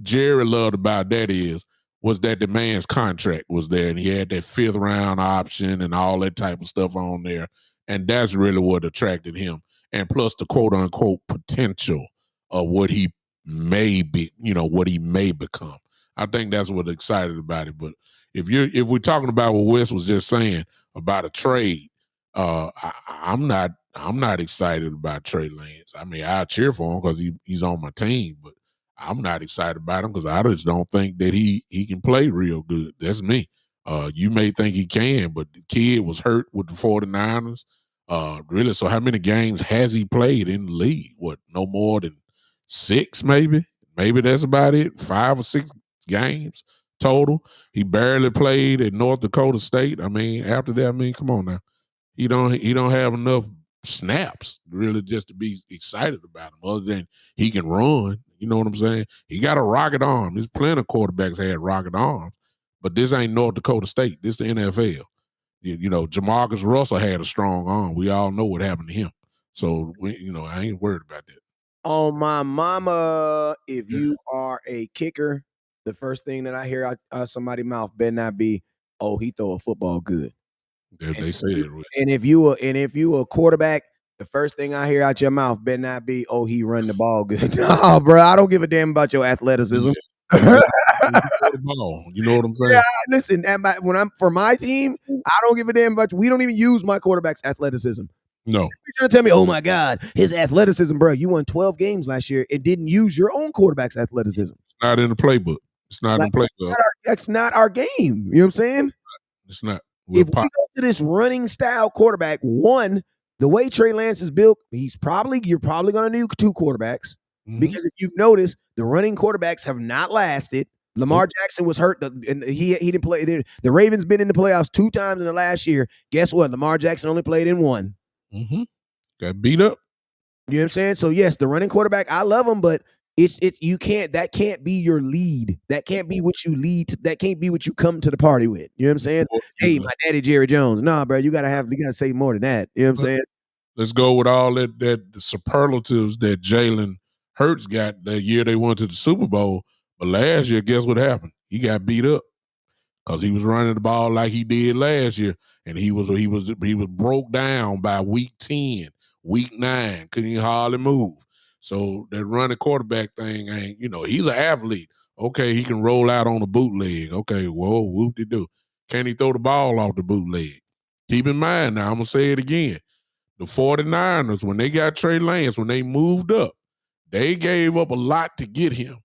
Jerry loved about that was that the man's contract was there, and he had that 5th round option and all that type of stuff on there. And that's really what attracted him. And plus the quote unquote potential of what he may be, what he may become. I think that's what excited about it. But if we're talking about what Wes was just saying about a trade, I'm not excited about Trey Lance. I mean, I cheer for him because he's on my team, but I'm not excited about him because I just don't think that he can play real good. That's me. You may think he can, but the kid was hurt with the 49ers. Really, so how many games has he played in the league? What, no more than 6, maybe? Maybe that's about it. 5 or 6 games total. He barely played at North Dakota State. I mean, after that, come on now. He don't have enough snaps really just to be excited about him, other than he can run. You know what I'm saying? He got a rocket arm. There's plenty of quarterbacks had rocket arms, but this ain't North Dakota State. This the NFL. Jamarcus Russell had a strong arm. We all know what happened to him. So, I ain't worried about that. Oh, my mama, if you are a kicker, the first thing that I hear out somebody's mouth better not be, "Oh, he throw a football good." They say that. And if you a quarterback, the first thing I hear out your mouth better not be, "Oh, he run the ball good." No, bro, I don't give a damn about your athleticism. Exactly. You throw the ball. You know what I'm saying? Yeah, listen, when I'm for my team, I don't give a damn about. We don't even use my quarterback's athleticism. No, You're trying to tell me, oh my God, his athleticism, bro. You won 12 games last year and didn't use your own quarterback's athleticism. it's not in the playbook. It's not in Like the playbook. that's not our game. You know what I'm saying? It's not. If we go to this running style quarterback, one, the way Trey Lance is built, you're probably going to need two quarterbacks because if you've noticed, the running quarterbacks have not lasted. Lamar Jackson was hurt, and he didn't play. The Ravens been in the playoffs 2 times in the last year. Guess what? Lamar Jackson only played in 1. Got beat up. You know what I'm saying? So yes, the running quarterback, I love him, but you can't. That can't be your lead. That can't be what you lead. That can't be what you come to the party with. You know what I'm saying? Hey, my daddy Jerry Jones. Nah, bro, you gotta say more than that. You know what I'm saying? Let's go with all that the superlatives that Jalen Hurts got that year they went to the Super Bowl. But last year, guess what happened? He got beat up because he was running the ball like he did last year, and he was broke down by week 10, week 9, couldn't even hardly move. So that running quarterback thing ain't, he's an athlete. Okay, he can roll out on a bootleg. Okay, whoa, whoop-de-doo. Can he throw the ball off the bootleg? Keep in mind now, I'm going to say it again. The 49ers, when they got Trey Lance, when they moved up, they gave up a lot to get him.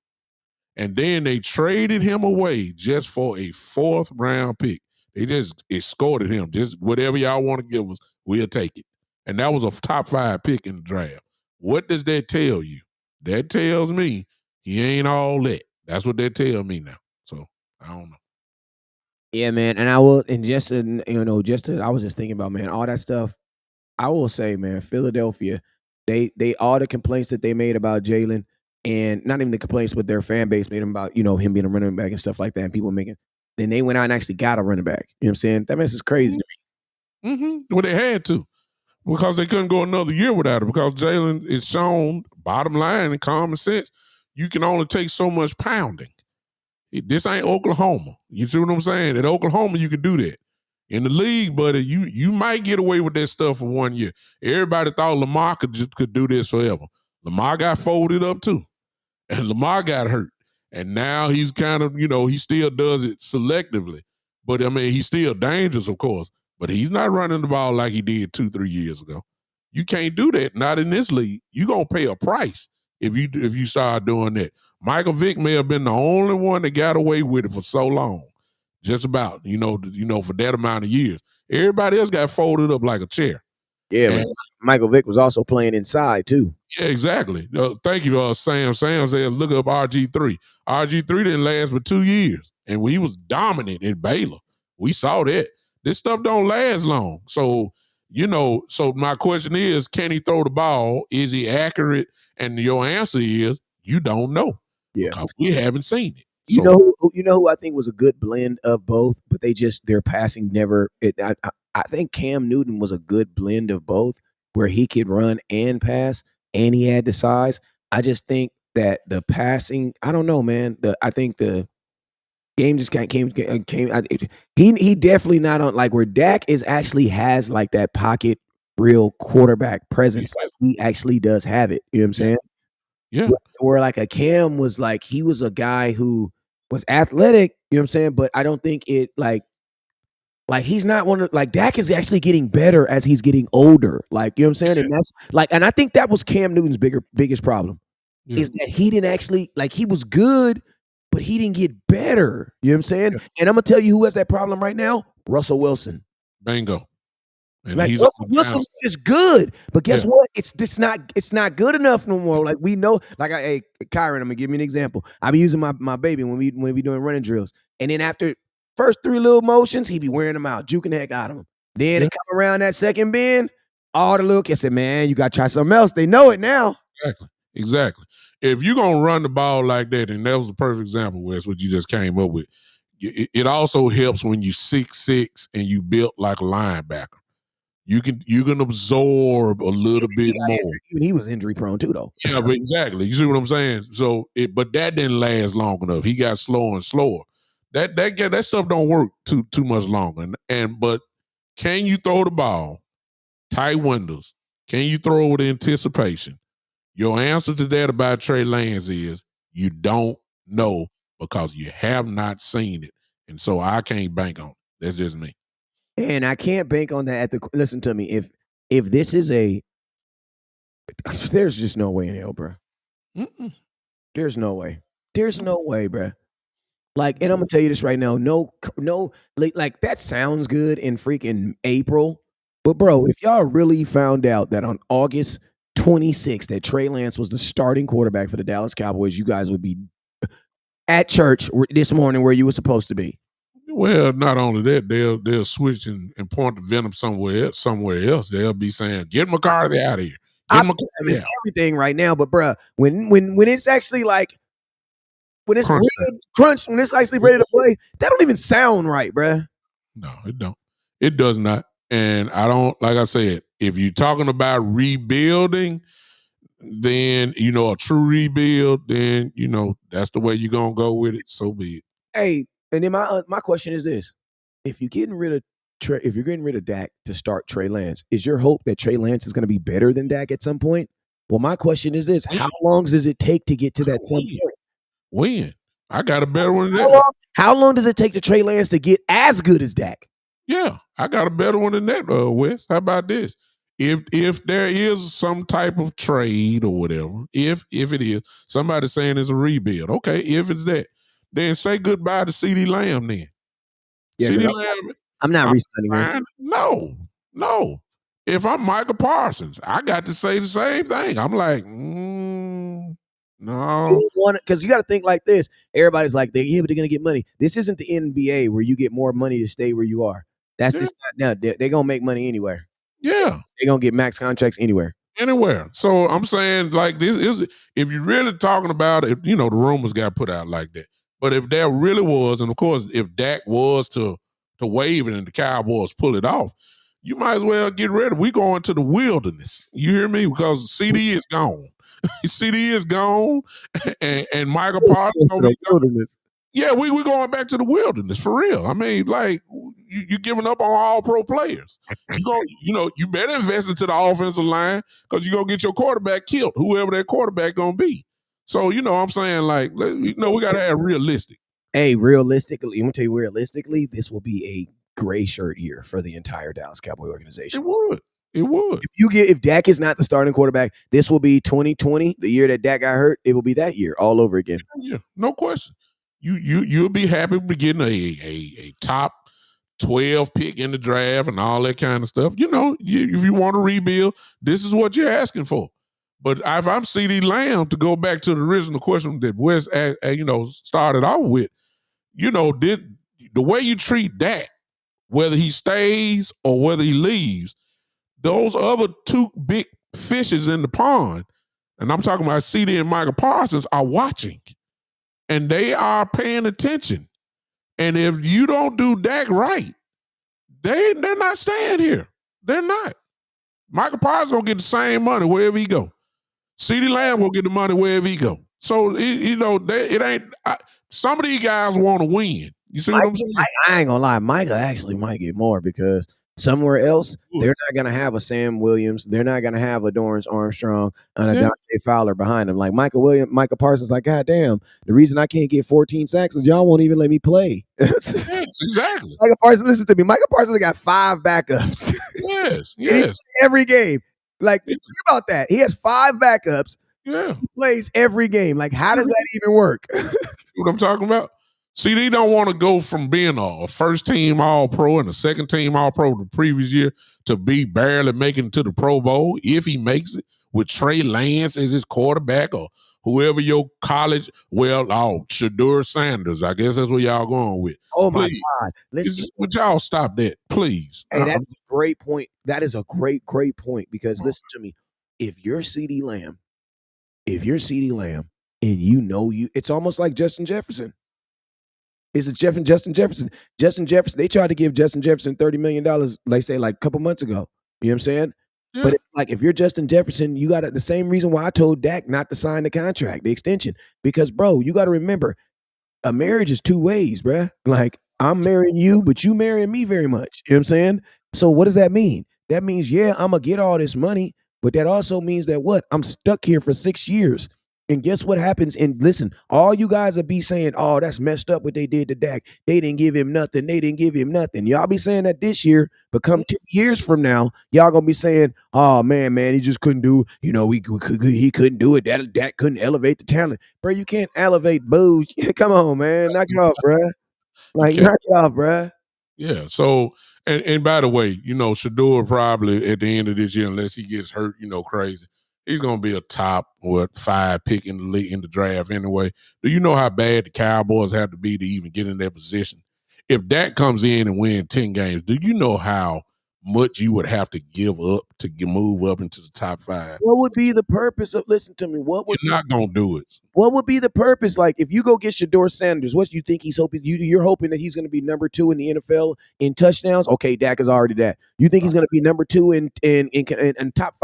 And then they traded him away just for a 4th round pick. They just escorted him. Just whatever y'all want to give us, we'll take it. And that was a top 5 pick in the draft. What does that tell you? That tells me he ain't all that. That's what that tells me now. So I don't know. Yeah, man. And I will, and just to, I was just thinking about, man, all that stuff. I will say, man, Philadelphia, they all the complaints that they made about Jalen, and not even the complaints, but their fan base made him about, him being a running back and stuff like that, and people making. Then they went out and actually got a running back. You know what I'm saying? That mess is crazy to me. Well, they had to because they couldn't go another year without it because Jalen is shown, bottom line and common sense, you can only take so much pounding. This ain't Oklahoma. You see what I'm saying? At Oklahoma, you can do that. In the league, buddy, you might get away with that stuff for 1 year. Everybody thought Lamar could do this forever. Lamar got folded up too. And Lamar got hurt. And now he's kind of, he still does it selectively. But, I mean, he's still dangerous, of course. But he's not running the ball like he did 2-3 years ago. You can't do that. Not in this league. You're going to pay a price if you start doing that. Michael Vick may have been the only one that got away with it for so long. Just about, for that amount of years. Everybody else got folded up like a chair. Yeah, man. Michael Vick was also playing inside, too. Yeah, exactly. Thank you, Sam. Sam said, look up RG3. RG3 didn't last but 2 years, and he was dominant in Baylor. We saw that. This stuff don't last long. So, so my question is, can he throw the ball? Is he accurate? And your answer is, you don't know. Yeah. Because we haven't seen it. You know who I think was a good blend of both, but their passing never. I think Cam Newton was a good blend of both, where he could run and pass, and he had the size. I just think that the passing, I don't know, man. I think the game just came. He definitely not on like where Dak actually has like that pocket real quarterback presence. Like he actually does have it. You know what I'm saying? Yeah. Where like a Cam was like, he was a guy who was athletic, you know what I'm saying? But I don't think it like he's not one of like Dak is actually getting better as he's getting older. Like, you know what I'm saying? And that's like, and I think that was Cam Newton's biggest problem is that he didn't actually like he was good, but he didn't get better. You know what I'm saying? Yeah. And I'm gonna tell you who has that problem right now: Russell Wilson. Bingo. And like Wilson's just good, but guess what? It's just not. It's not good enough no more. Like we know. Like hey, Kyron, I'm gonna give you an example. I be using my baby when we doing running drills, and then after first 3 little motions, he be wearing them out, juking the heck out of them. Then it come around that second bend, all the little kids said, "Man, you gotta try something else." They know it now. Exactly. If you're gonna run the ball like that, and that was a perfect example, Wes, what you just came up with. It also helps when you 6'6" and you built like a linebacker. You can absorb a little bit more. He was injury prone too, though. Yeah, but exactly. You see what I'm saying? So, but that didn't last long enough. He got slower and slower. That stuff don't work too much longer. But can you throw the ball? Tight windows. Can you throw with anticipation? Your answer to that about Trey Lance is you don't know because you have not seen it. And so I can't bank on it. That's just me. And I can't bank on that listen to me. If this is there's just no way in hell, bro. There's no way. There's no way, bro. Like, and I'm gonna tell you this right now. No, like that sounds good in freaking April, but bro, if y'all really found out that on August 26th that Trey Lance was the starting quarterback for the Dallas Cowboys, you guys would be at church this morning where you were supposed to be. Well, not only that, they'll switch and point the venom somewhere else. They'll be saying, "Get McCarthy out of here." Optimism is everything right now, but bro, when it's actually like when it's crunch, when it's actually ready to play, that don't even sound right, bro. No, it don't. It does not. And I don't, like I said, if you're talking about rebuilding, then a true rebuild, then that's the way you're gonna go with it. So be it. Hey, and then my question is this: if you're getting rid of Dak to start Trey Lance, is your hope that Trey Lance is going to be better than Dak at some point? Well, my question is this: how long does it take to get to that some point? When? I got a better one than that. How long does it take to Trey Lance to get as good as Dak? Yeah, I got a better one than that, Wes. How about this? If there is some type of trade or whatever, if it is, somebody saying it's a rebuild, okay, if it's that, then say goodbye to CeeDee Lamb then. Yeah, CeeDee Lamb. I'm not re-signing him. No. If I'm Micah Parsons, I got to say the same thing. I'm like, no. Because you got to think like this. Everybody's like, they're going to get money. This isn't the NBA where you get more money to stay where you are. That's just not. They're going to make money anywhere. Yeah. They're going to get max contracts anywhere. So I'm saying, like, this is, if you're really talking about it, the rumors got put out like that. But if there really was, and of course, if Dak was to waive it and the Cowboys pull it off, you might as well get ready. We going to the wilderness. You hear me? Because CeeDee is gone. CeeDee is gone, and Michael Parsons gonna be wilderness. Yeah, we going back to the wilderness for real. I mean, like you giving up on all pro players. You better invest into the offensive line because you're gonna get your quarterback killed, whoever that quarterback gonna be. So I'm saying, like, we gotta have realistic. Hey, realistically, I'm gonna tell you realistically, this will be a gray shirt year for the entire Dallas Cowboy organization. It would. If Dak is not the starting quarterback, this will be 2020, the year that Dak got hurt. It will be that year all over again. Yeah, no question. You'll be happy with getting a top 12 pick in the draft and all that kind of stuff. If you want to rebuild, this is what you're asking for. But if I'm CeeDee Lamb, to go back to the original question that Wes started off with, the way you treat Dak, whether he stays or whether he leaves, those other two big fishes in the pond, and I'm talking about CeeDee and Michael Parsons, are watching. And they are paying attention. And if you don't do Dak right, they're not staying here. They're not. Michael Parsons gonna get the same money wherever he go. CeeDee Lamb will get the money wherever he go. So it ain't. Some of these guys want to win. You see what I'm saying? I ain't gonna lie. Michael actually might get more because somewhere else, they're not going to have a Sam Williams. They're not going to have a Dorrance Armstrong and a Dante Fowler behind them. Like Michael Parsons, like, God damn, the reason I can't get 14 sacks is y'all won't even let me play. Exactly. Michael Parsons, listen to me. Michael Parsons got 5 backups. Yes. Every game. Like, think about that. He has 5 backups. Yeah. He plays every game. Like, how does that even work? What I'm talking about? CeeDee don't want to go from being a first team All Pro and a second team All Pro the previous year to be barely making it to the Pro Bowl if he makes it with Trey Lance as his quarterback or whoever your college. Shadur Sanders. I guess that's what y'all going with. Oh my God! Would y'all stop that, please? Hey, that's a great point. That is a great point because listen to me. If you're CeeDee Lamb, and it's almost like Justin Jefferson. Is it Justin Jefferson? Justin Jefferson, they tried to give Justin Jefferson $30 million, like a couple months ago. You know what I'm saying? Yeah. But it's like if you're Justin Jefferson, you got the same reason why I told Dak not to sign the contract, the extension. Because, bro, you got to remember, a marriage is 2 ways, bruh. Like, I'm marrying you, but you marrying me very much. You know what I'm saying? So what does that mean? That means, I'm going to get all this money, but that also means that what? I'm stuck here for 6 years. And guess what happens? And listen, all you guys will be saying, "Oh, that's messed up what they did to Dak. They didn't give him nothing. They didn't give him nothing." Y'all be saying that this year, but come 2 years from now, y'all gonna be saying, "Oh man, he just couldn't do. He couldn't do it. Dak couldn't elevate the talent, bro. You can't elevate booze. Come on, man, knock it off, bro. You Like can't. knock it off, bro." Yeah. So, and by the way, Shador probably at the end of this year, unless he gets hurt, crazy, he's gonna be a top 5 pick in the league in the draft anyway. Do you know how bad the Cowboys have to be to even get in that position? If Dak comes in and win 10 games, do you know how much you would have to give up to move up into the top 5? What would be the purpose of? Listen to me. You're not gonna do it. What would be the purpose? Like, if you go get Shador Sanders, what do you think he's hoping? You're hoping that he's going to be number 2 in the NFL in touchdowns. Okay, Dak is already that. You think he's going to be number 2 in top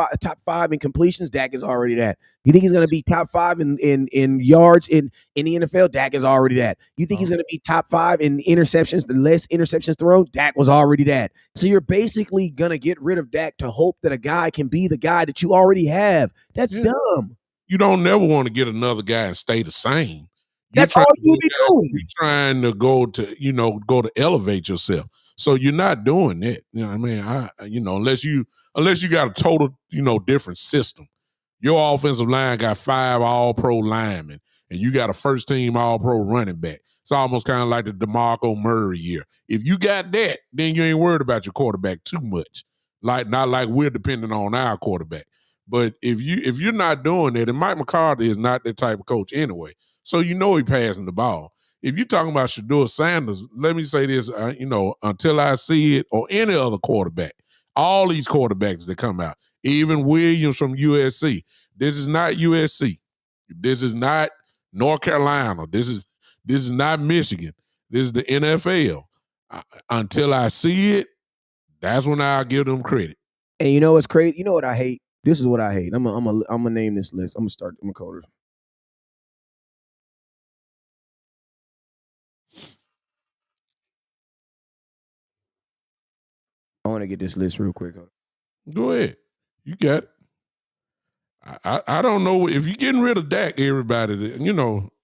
5 in completions? Dak is already that. You think he's going to be top 5 in yards in the NFL? Dak is already that. You think he's going to be top 5 in interceptions? The less interceptions thrown, Dak was already that. So you're basically going to get rid of Dak to hope that a guy can be the guy that you already have. That's dumb. You don't never want to get another guy and stay the same. That's all you be doing. You're trying to go to elevate yourself. So you're not doing that. You know what I mean? Unless you got a total, different system. Your offensive line got 5 all-pro linemen, and you got a first-team all-pro running back. It's almost kind of like the DeMarco Murray year. If you got that, then you ain't worried about your quarterback too much. Not like we're depending on our quarterback. But if you're not doing that, and Mike McCarthy is not that type of coach anyway, so he passing the ball. If you're talking about Shador Sanders, let me say this, until I see it, or any other quarterback, all these quarterbacks that come out, even Williams from USC, this is not USC. This is not North Carolina. This is not Michigan. This is the NFL. Until I see it, that's when I'll give them credit. And you know what's crazy? You know what I hate? This is what I hate. I'm gonna name this list. I'm gonna code it. I want to get this list real quick. Go ahead. You got it. I don't know if you're getting rid of Dak, everybody.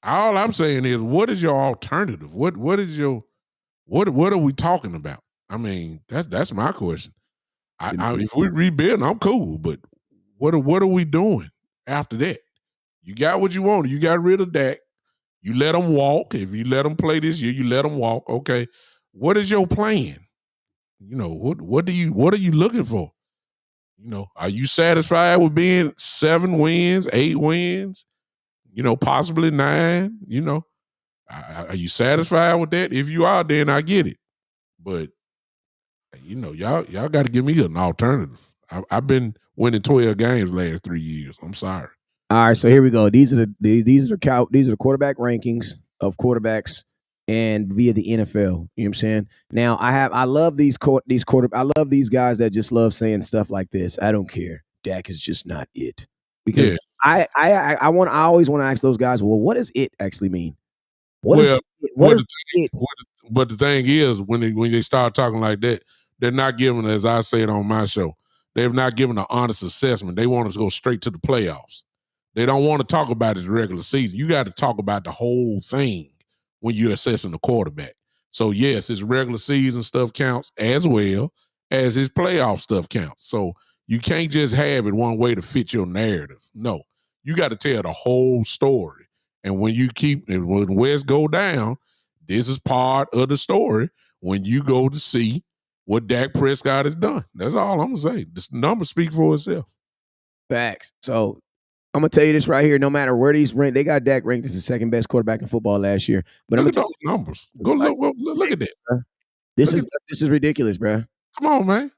All I'm saying is, what is your alternative? What are we talking about? I mean, that's my question. If we rebuild, I'm cool, but what are we doing after that? You got what you want. You got rid of Dak. You let him walk. If you let him play this year, you let him walk. Okay. What is your plan? What are you looking for? Are you satisfied with being 7 wins, 8 wins, possibly 9? Are you satisfied with that? If you are, then I get it. But y'all got to give me an alternative. I've been winning 12 games last 3 years. I'm sorry. All right, so here we go. These are the quarterback rankings of quarterbacks and via the NFL. You know what I'm saying? Now I love these guys that just love saying stuff like this. I don't care. Dak is just not it. Because I always want to ask those guys, well, what does it actually mean? What is it? But the thing is, when they start talking like that, they're not giving, as I said on my show, they've not given an honest assessment. They want us to go straight to the playoffs. They don't want to talk about his regular season. You got to talk about the whole thing when you're assessing the quarterback. So yes, his regular season stuff counts as well as his playoff stuff counts. So you can't just have it one way to fit your narrative. No, you got to tell the whole story. And when West go down, this is part of the story when you go to see what Dak Prescott has done. That's all I'm going to say. This number speak for itself. Facts. So I'm going to tell you this right here. No matter where these rank, they got Dak ranked as the second best quarterback in football last year. But look at those numbers. Go look at that. This is ridiculous, bro. Come on, man.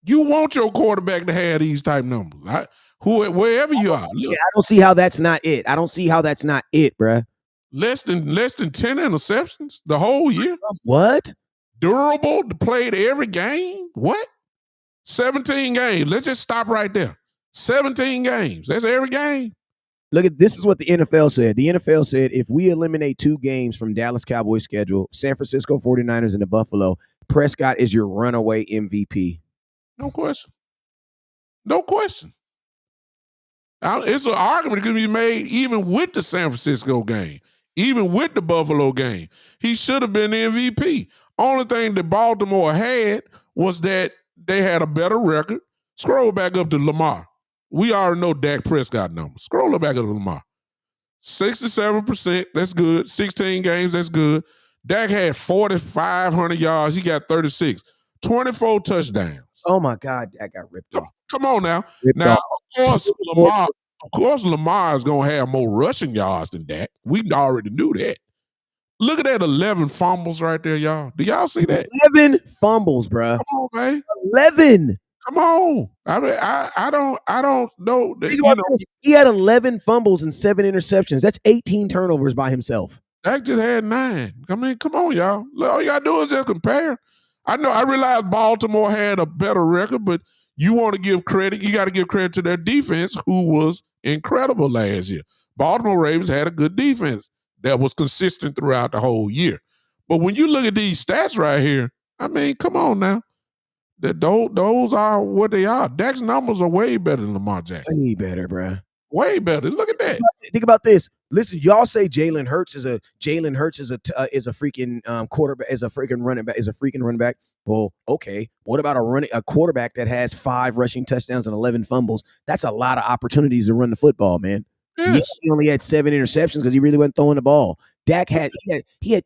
You want your quarterback to have these type numbers. Wherever you are. Look. I don't see how that's not it. I don't see how that's not it, bro. Less than 10 interceptions the whole year. What? Durable, played every game. What? 17 games. Let's just stop right there. 17 games. That's every game. Look at this is what the NFL said. The NFL said if we eliminate 2 games from Dallas Cowboys schedule, San Francisco 49ers and the Buffalo, Prescott is your runaway MVP. No question. No question. It's an argument that can be made even with the San Francisco game, even with the Buffalo game. He should have been the MVP. Only thing that Baltimore had was that they had a better record. Scroll back up to Lamar. We already know Dak Prescott numbers. Scroll back up to Lamar. 67%, that's good. 16 games, that's good. Dak had 4,500 yards. He got 36. 24 touchdowns. Oh my God, Dak got ripped off. Come on now. Ripped Now, off. of course, Lamar is gonna have more rushing yards than Dak. We already knew that. Look at that 11 fumbles right there, y'all. Do y'all see that? 11 fumbles, bruh. Come on, man. 11. Come on. I mean, I don't know that, Think about this. He had 11 fumbles and 7 interceptions. That's 18 turnovers by himself. Dak just had 9. I mean, come on, y'all. All you gotta do is just compare. I realize Baltimore had a better record, but you want to give credit. You got to give credit to their defense, who was incredible last year. Baltimore Ravens had a good defense that was consistent throughout the whole year. But when you look at these stats right here, I mean, come on now. Those are what they are. Dak's numbers are way better than Lamar Jackson. Way better, bruh. Way better. Look at that. Think about this. Listen, y'all say Jalen Hurts is a freaking quarterback, is a freaking running back. Well, okay. What about a quarterback that has 5 rushing touchdowns and 11 fumbles? That's a lot of opportunities to run the football, man. Yes. He only had 7 interceptions because he really wasn't throwing the ball. Dak had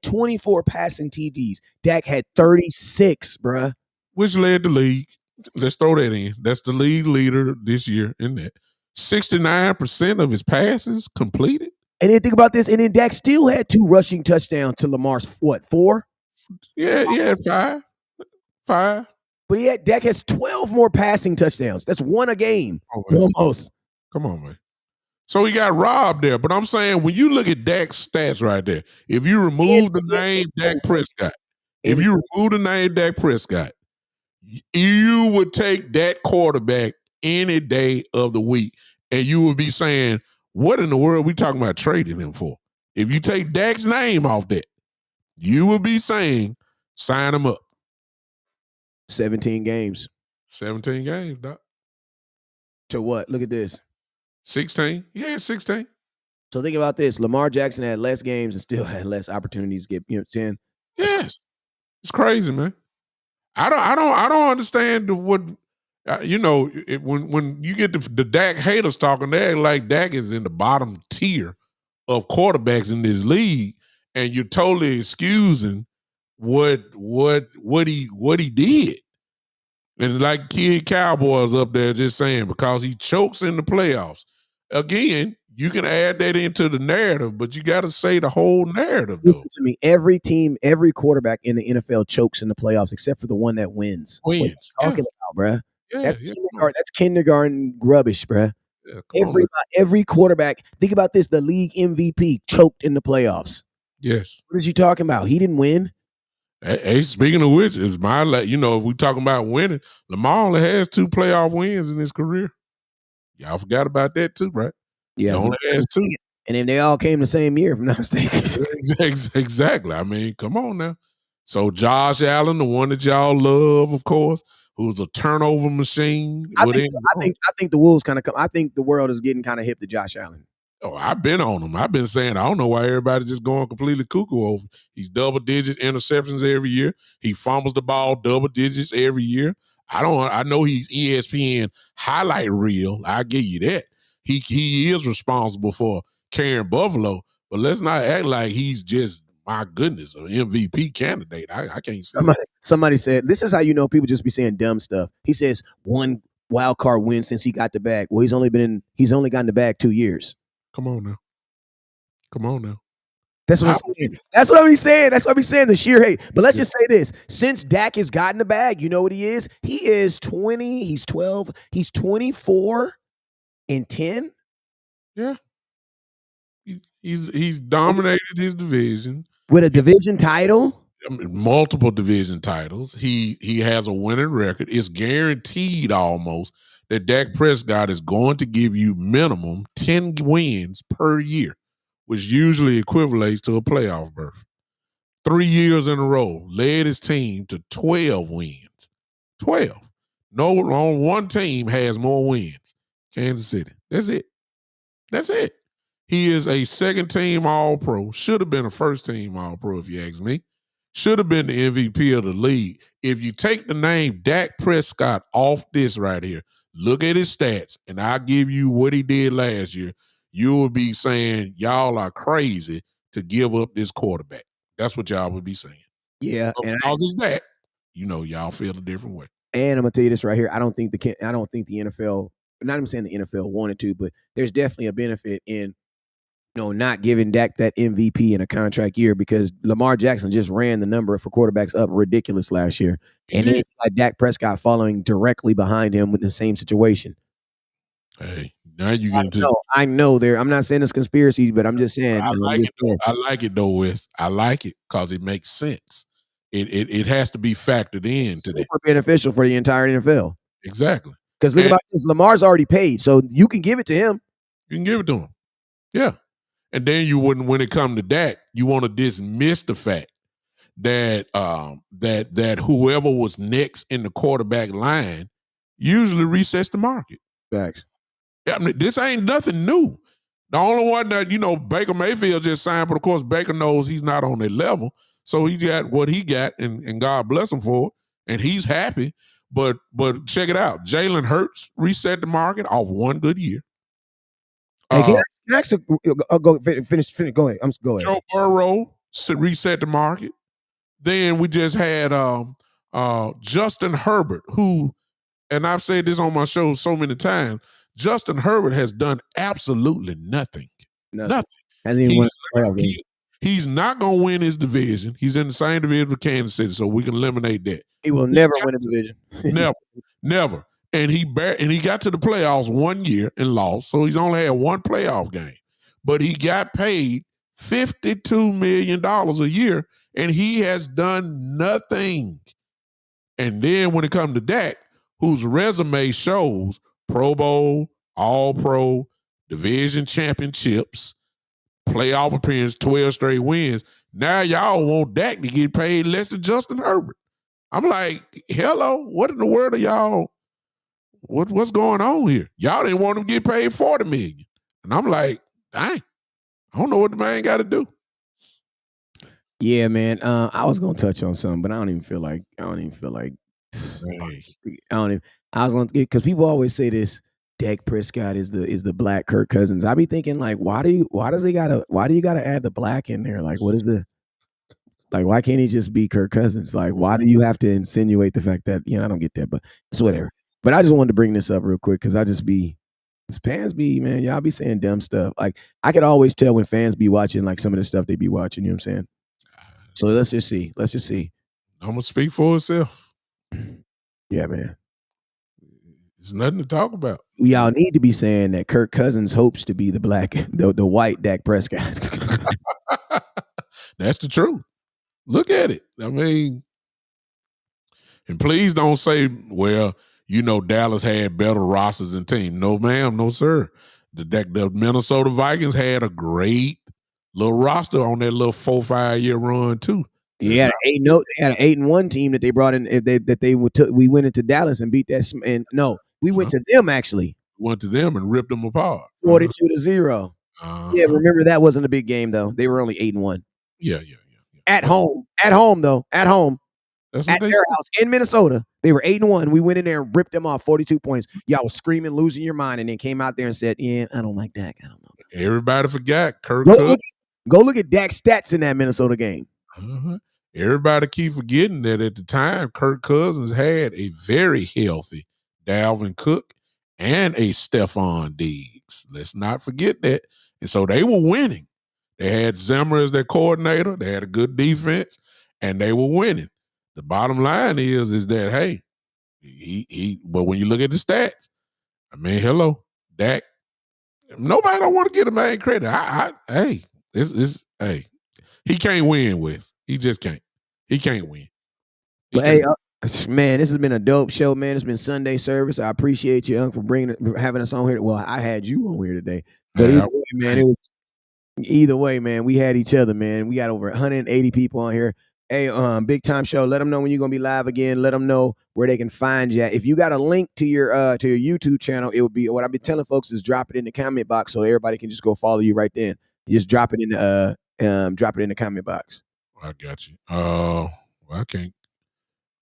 24 passing TDs. Dak had 36, bruh. Which led the league. Let's throw that in. That's the league leader this year in that. 69% of his passes completed. And then think about this. And then Dak still had 2 rushing touchdowns to Lamar's 4? Yeah, 5. But Dak has 12 more passing touchdowns. That's 1 a game. Almost. Come on, man. So he got robbed there. But I'm saying when you look at Dak's stats right there, if you remove the name Dak Prescott, you would take that quarterback any day of the week, and you would be saying, what in the world are we talking about trading him for? If you take Dak's name off that, you would be saying, sign him up. 17 games. 17 games, Doc. To what? Look at this. 16. Yeah, 16. So think about this. Lamar Jackson had less games and still had less opportunities to get, you know what I'm saying? Yes. It's crazy, man. I don't understand what when you get the Dak haters talking, they act like Dak is in the bottom tier of quarterbacks in this league, and you're totally excusing what he did. And like Kid Cowboys up there just saying, because he chokes in the playoffs. Again, you can add that into the narrative, but you got to say the whole narrative. Listen to me. Every team, every quarterback in the NFL chokes in the playoffs, except for the one that wins. What are you talking about, bruh? Yeah, that's kindergarten rubbish, bruh. Yeah, every quarterback. Think about this: the league MVP choked in the playoffs. Yes. What are you talking about? He didn't win. Hey, speaking of which, if we talking about winning, Lamar only has 2 playoff wins in his career. Y'all forgot about that too, right? Yeah, he only has 2. And then they all came the same year, if I'm not mistaken. Exactly. I mean, come on now. So Josh Allen, the one that y'all love, of course, who's a turnover machine. I think the Wolves kind of come. I think the world is getting kind of hip to Josh Allen. Oh, I've been on him. I've been saying, I don't know why everybody just going completely cuckoo over. He's double digit interceptions every year. He fumbles the ball double digits every year. I know he's ESPN highlight reel. I give you that. He is responsible for carrying Buffalo, but let's not act like he's just, my goodness, an MVP candidate. I can't see Somebody said, this is how you know people just be saying dumb stuff. He says 1 wild card win since he got the bag. Well, he's only gotten the bag 2 years. Come on now. That's what I'm saying. That's what I'm saying. That's what I'm saying. The sheer hate. But let's just say this: since Dak has gotten the bag, you know what he is? He is 20. He's 12. He's 24 and 10. Yeah. He's dominated his division with a division title. Multiple division titles. He has a winning record. It's guaranteed almost that Dak Prescott is going to give you minimum 10 wins per year, which usually equivalates to a playoff berth. 3 years in a row, led his team to 12 wins. 12. No one team has more wins. Kansas City. That's it. That's it. He is a second team All Pro. Should have been a first team All Pro, if you ask me. Should have been the MVP of the league. If you take the name Dak Prescott off this right here, look at his stats, and I'll give you what he did last year. You will be saying, y'all are crazy to give up this quarterback. That's what y'all would be saying. Yeah, But and because it's that, y'all feel a different way. And I'm gonna tell you this right here. I don't think the NFL, not even saying the NFL wanted to, but there's definitely a benefit in not giving Dak that MVP in a contract year because Lamar Jackson just ran the number for quarterbacks up ridiculous last year. And then Dak Prescott following directly behind him with the same situation. Hey, now you get into I know there. I'm not saying it's conspiracy, but I'm just saying. I like it though, Wes. I like it because it makes sense. It has to be factored in to that. Super beneficial for the entire NFL. Exactly. Because think about this, Lamar's already paid, so you can give it to him. You can give it to him. Yeah. And then you wouldn't, when it comes to Dak, you want to dismiss the fact that that whoever was next in the quarterback line usually resets the market. Facts. Yeah, I mean, this ain't nothing new. The only one that, Baker Mayfield just signed, but of course Baker knows he's not on that level. So he got what he got, and God bless him for it, and he's happy. But check it out. Jalen Hurts reset the market off one good year. Hey, can I actually go finish? Go ahead. Go ahead. Joe Burrow reset the market. Then we just had Justin Herbert, who, and I've said this on my show so many times, Justin Herbert has done absolutely nothing. Nothing. He's not going to win his division. He's in the same division with Kansas City, so we can eliminate that. He will never win a division. Never. And he got to the playoffs one year and lost, so he's only had one playoff game. But he got paid $52 million a year, and he has done nothing. And then when it comes to Dak, whose resume shows Pro Bowl, All-Pro, division championships, playoff appearance, 12 straight wins. Now y'all want Dak to get paid less than Justin Herbert. I'm like, hello, what in the world are y'all? What's going on here? Y'all didn't want him to get paid $40 million. And I'm like, dang, I don't know what the man got to do. Yeah, man. I was gonna touch on something, but I don't even feel like. I was gonna, because people always say this. Dak Prescott is the black Kirk Cousins. I be thinking like, why do you gotta add the black in there? Like, what is why can't he just be Kirk Cousins? Like, why do you have to insinuate the fact that, I don't get that, but it's whatever. But I just wanted to bring this up real quick because fans be, man, y'all be saying dumb stuff. Like, I could always tell when fans be watching like some of the stuff they be watching, you know what I'm saying? So let's just see. I'm gonna speak for itself. Yeah, man. There's nothing to talk about. Y'all need to be saying that Kirk Cousins hopes to be the white Dak Prescott. That's the truth. Look at it. I mean, and please don't say, well, Dallas had better rosters than team. No, ma'am, no, sir. The Minnesota Vikings had a great little roster on that little 4-5 year run too. Yeah, they had an 8-1 team that they brought in. We went into Dallas and beat that. And no, we went to them actually. Went to them and ripped them apart. 42-0. Yeah, remember that wasn't a big game though. They were only 8-1. Yeah. At home though. At home. That's at their house in Minnesota. They were 8-1. We went in there and ripped them off 42 points. Y'all was screaming, losing your mind, and then came out there and said, "Yeah, I don't like Dak. I don't know." Everybody forgot Kirk. Go look at Dak's stats in that Minnesota game. Everybody keep forgetting that at the time, Kirk Cousins had a very healthy Dalvin Cook and a Stephon Diggs. Let's not forget that. And so they were winning. They had Zimmer as their coordinator. They had a good defense, and they were winning. The bottom line is that, hey, but when you look at the stats, I mean, hello, Dak. Nobody don't want to give the man credit. Hey, he can't win, Wes. He just can't. He can't win. Hey, man, this has been a dope show, man. It's been Sunday service. I appreciate you, for having us on here. Well, I had you on here today, but either way, man, we had each other, man. We got over 180 people on here. Hey, Big Time Show. Let them know when you're gonna be live again. Let them know where they can find you. If you got a link to your YouTube channel, it would be what I've been telling folks is drop it in the comment box so everybody can just go follow you right then. You just drop it in the comment box. I got you. I can't.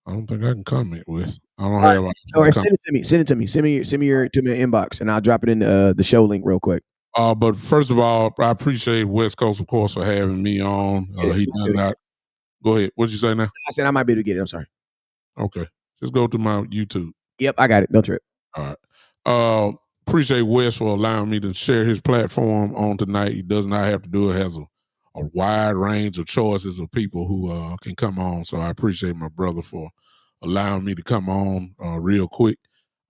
I don't think I can comment with. I don't All right. have. Or send it to me. Send it to me. Send me your to my inbox, and I'll drop it in the show link real quick. But first of all, I appreciate West Coast, of course, for having me on. He done that. Go ahead. What'd you say now? I said I might be able to get it. I'm sorry. Okay. Just go to my YouTube. Yep, I got it. Don't trip. All right. Appreciate Wes for allowing me to share his platform on tonight. He does not have to do it. Has a wide range of choices of people who can come on. So I appreciate my brother for allowing me to come on real quick.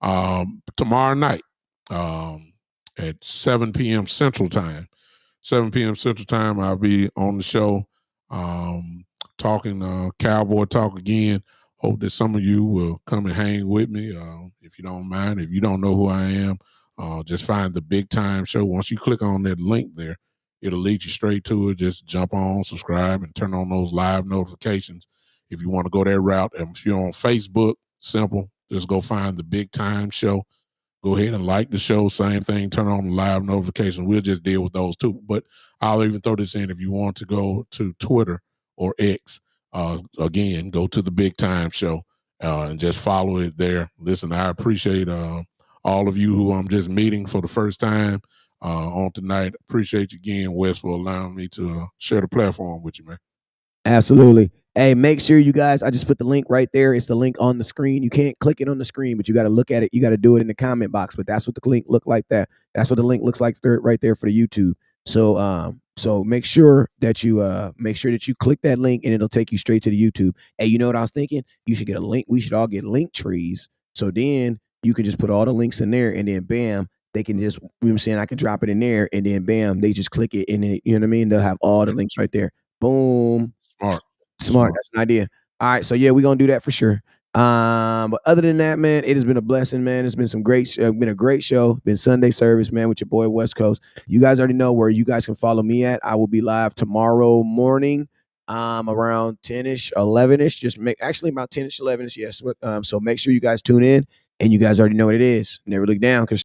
Tomorrow night at 7 p.m. Central Time. 7 p.m. Central Time, I'll be on the show talking Cowboy talk again. Hope that some of you will come and hang with me if you don't mind. If you don't know who I am, just find the Big Time Show. Once you click on that link there, it'll lead you straight to it. Just jump on, subscribe, and turn on those live notifications if you want to go that route. And if you're on Facebook, simple, just go find the Big Time Show. Go ahead and like the show. Same thing. Turn on the live notification. We'll just deal with those too. But I'll even throw this in if you want to go to Twitter or X. Again, go to the Big Time Show and just follow it there. Listen, I appreciate all of you who I'm just meeting for the first time on tonight. Appreciate you again, Wes, for allowing me to share the platform with you, man. Absolutely. Hey, make sure you guys, I just put the link right there. It's the link on the screen. You can't click it on the screen, but you got to look at it. You got to do it in the comment box, but that's what the link look like that. That's what the link looks like right there for the YouTube. So make sure that you click that link and it'll take you straight to the YouTube. Hey, you know what I was thinking? You should get a link. We should all get link trees. So then you can just put all the links in there and then bam, they can just, you know what I'm saying? I can drop it in there and then bam, they just click it and then, you know what I mean? They'll have all the links right there. Boom. Smart. That's an idea. All right. So yeah, we're gonna do that for sure. But other than that, man, it has been a blessing, man. It's been been a great show. Been Sunday service, man, with your boy West Coast. You guys already know where you guys can follow me at. I will be live tomorrow morning, around 10ish, 11ish. Actually about 10ish, 11ish. Yes. So make sure you guys tune in, and you guys already know what it is. Never look down because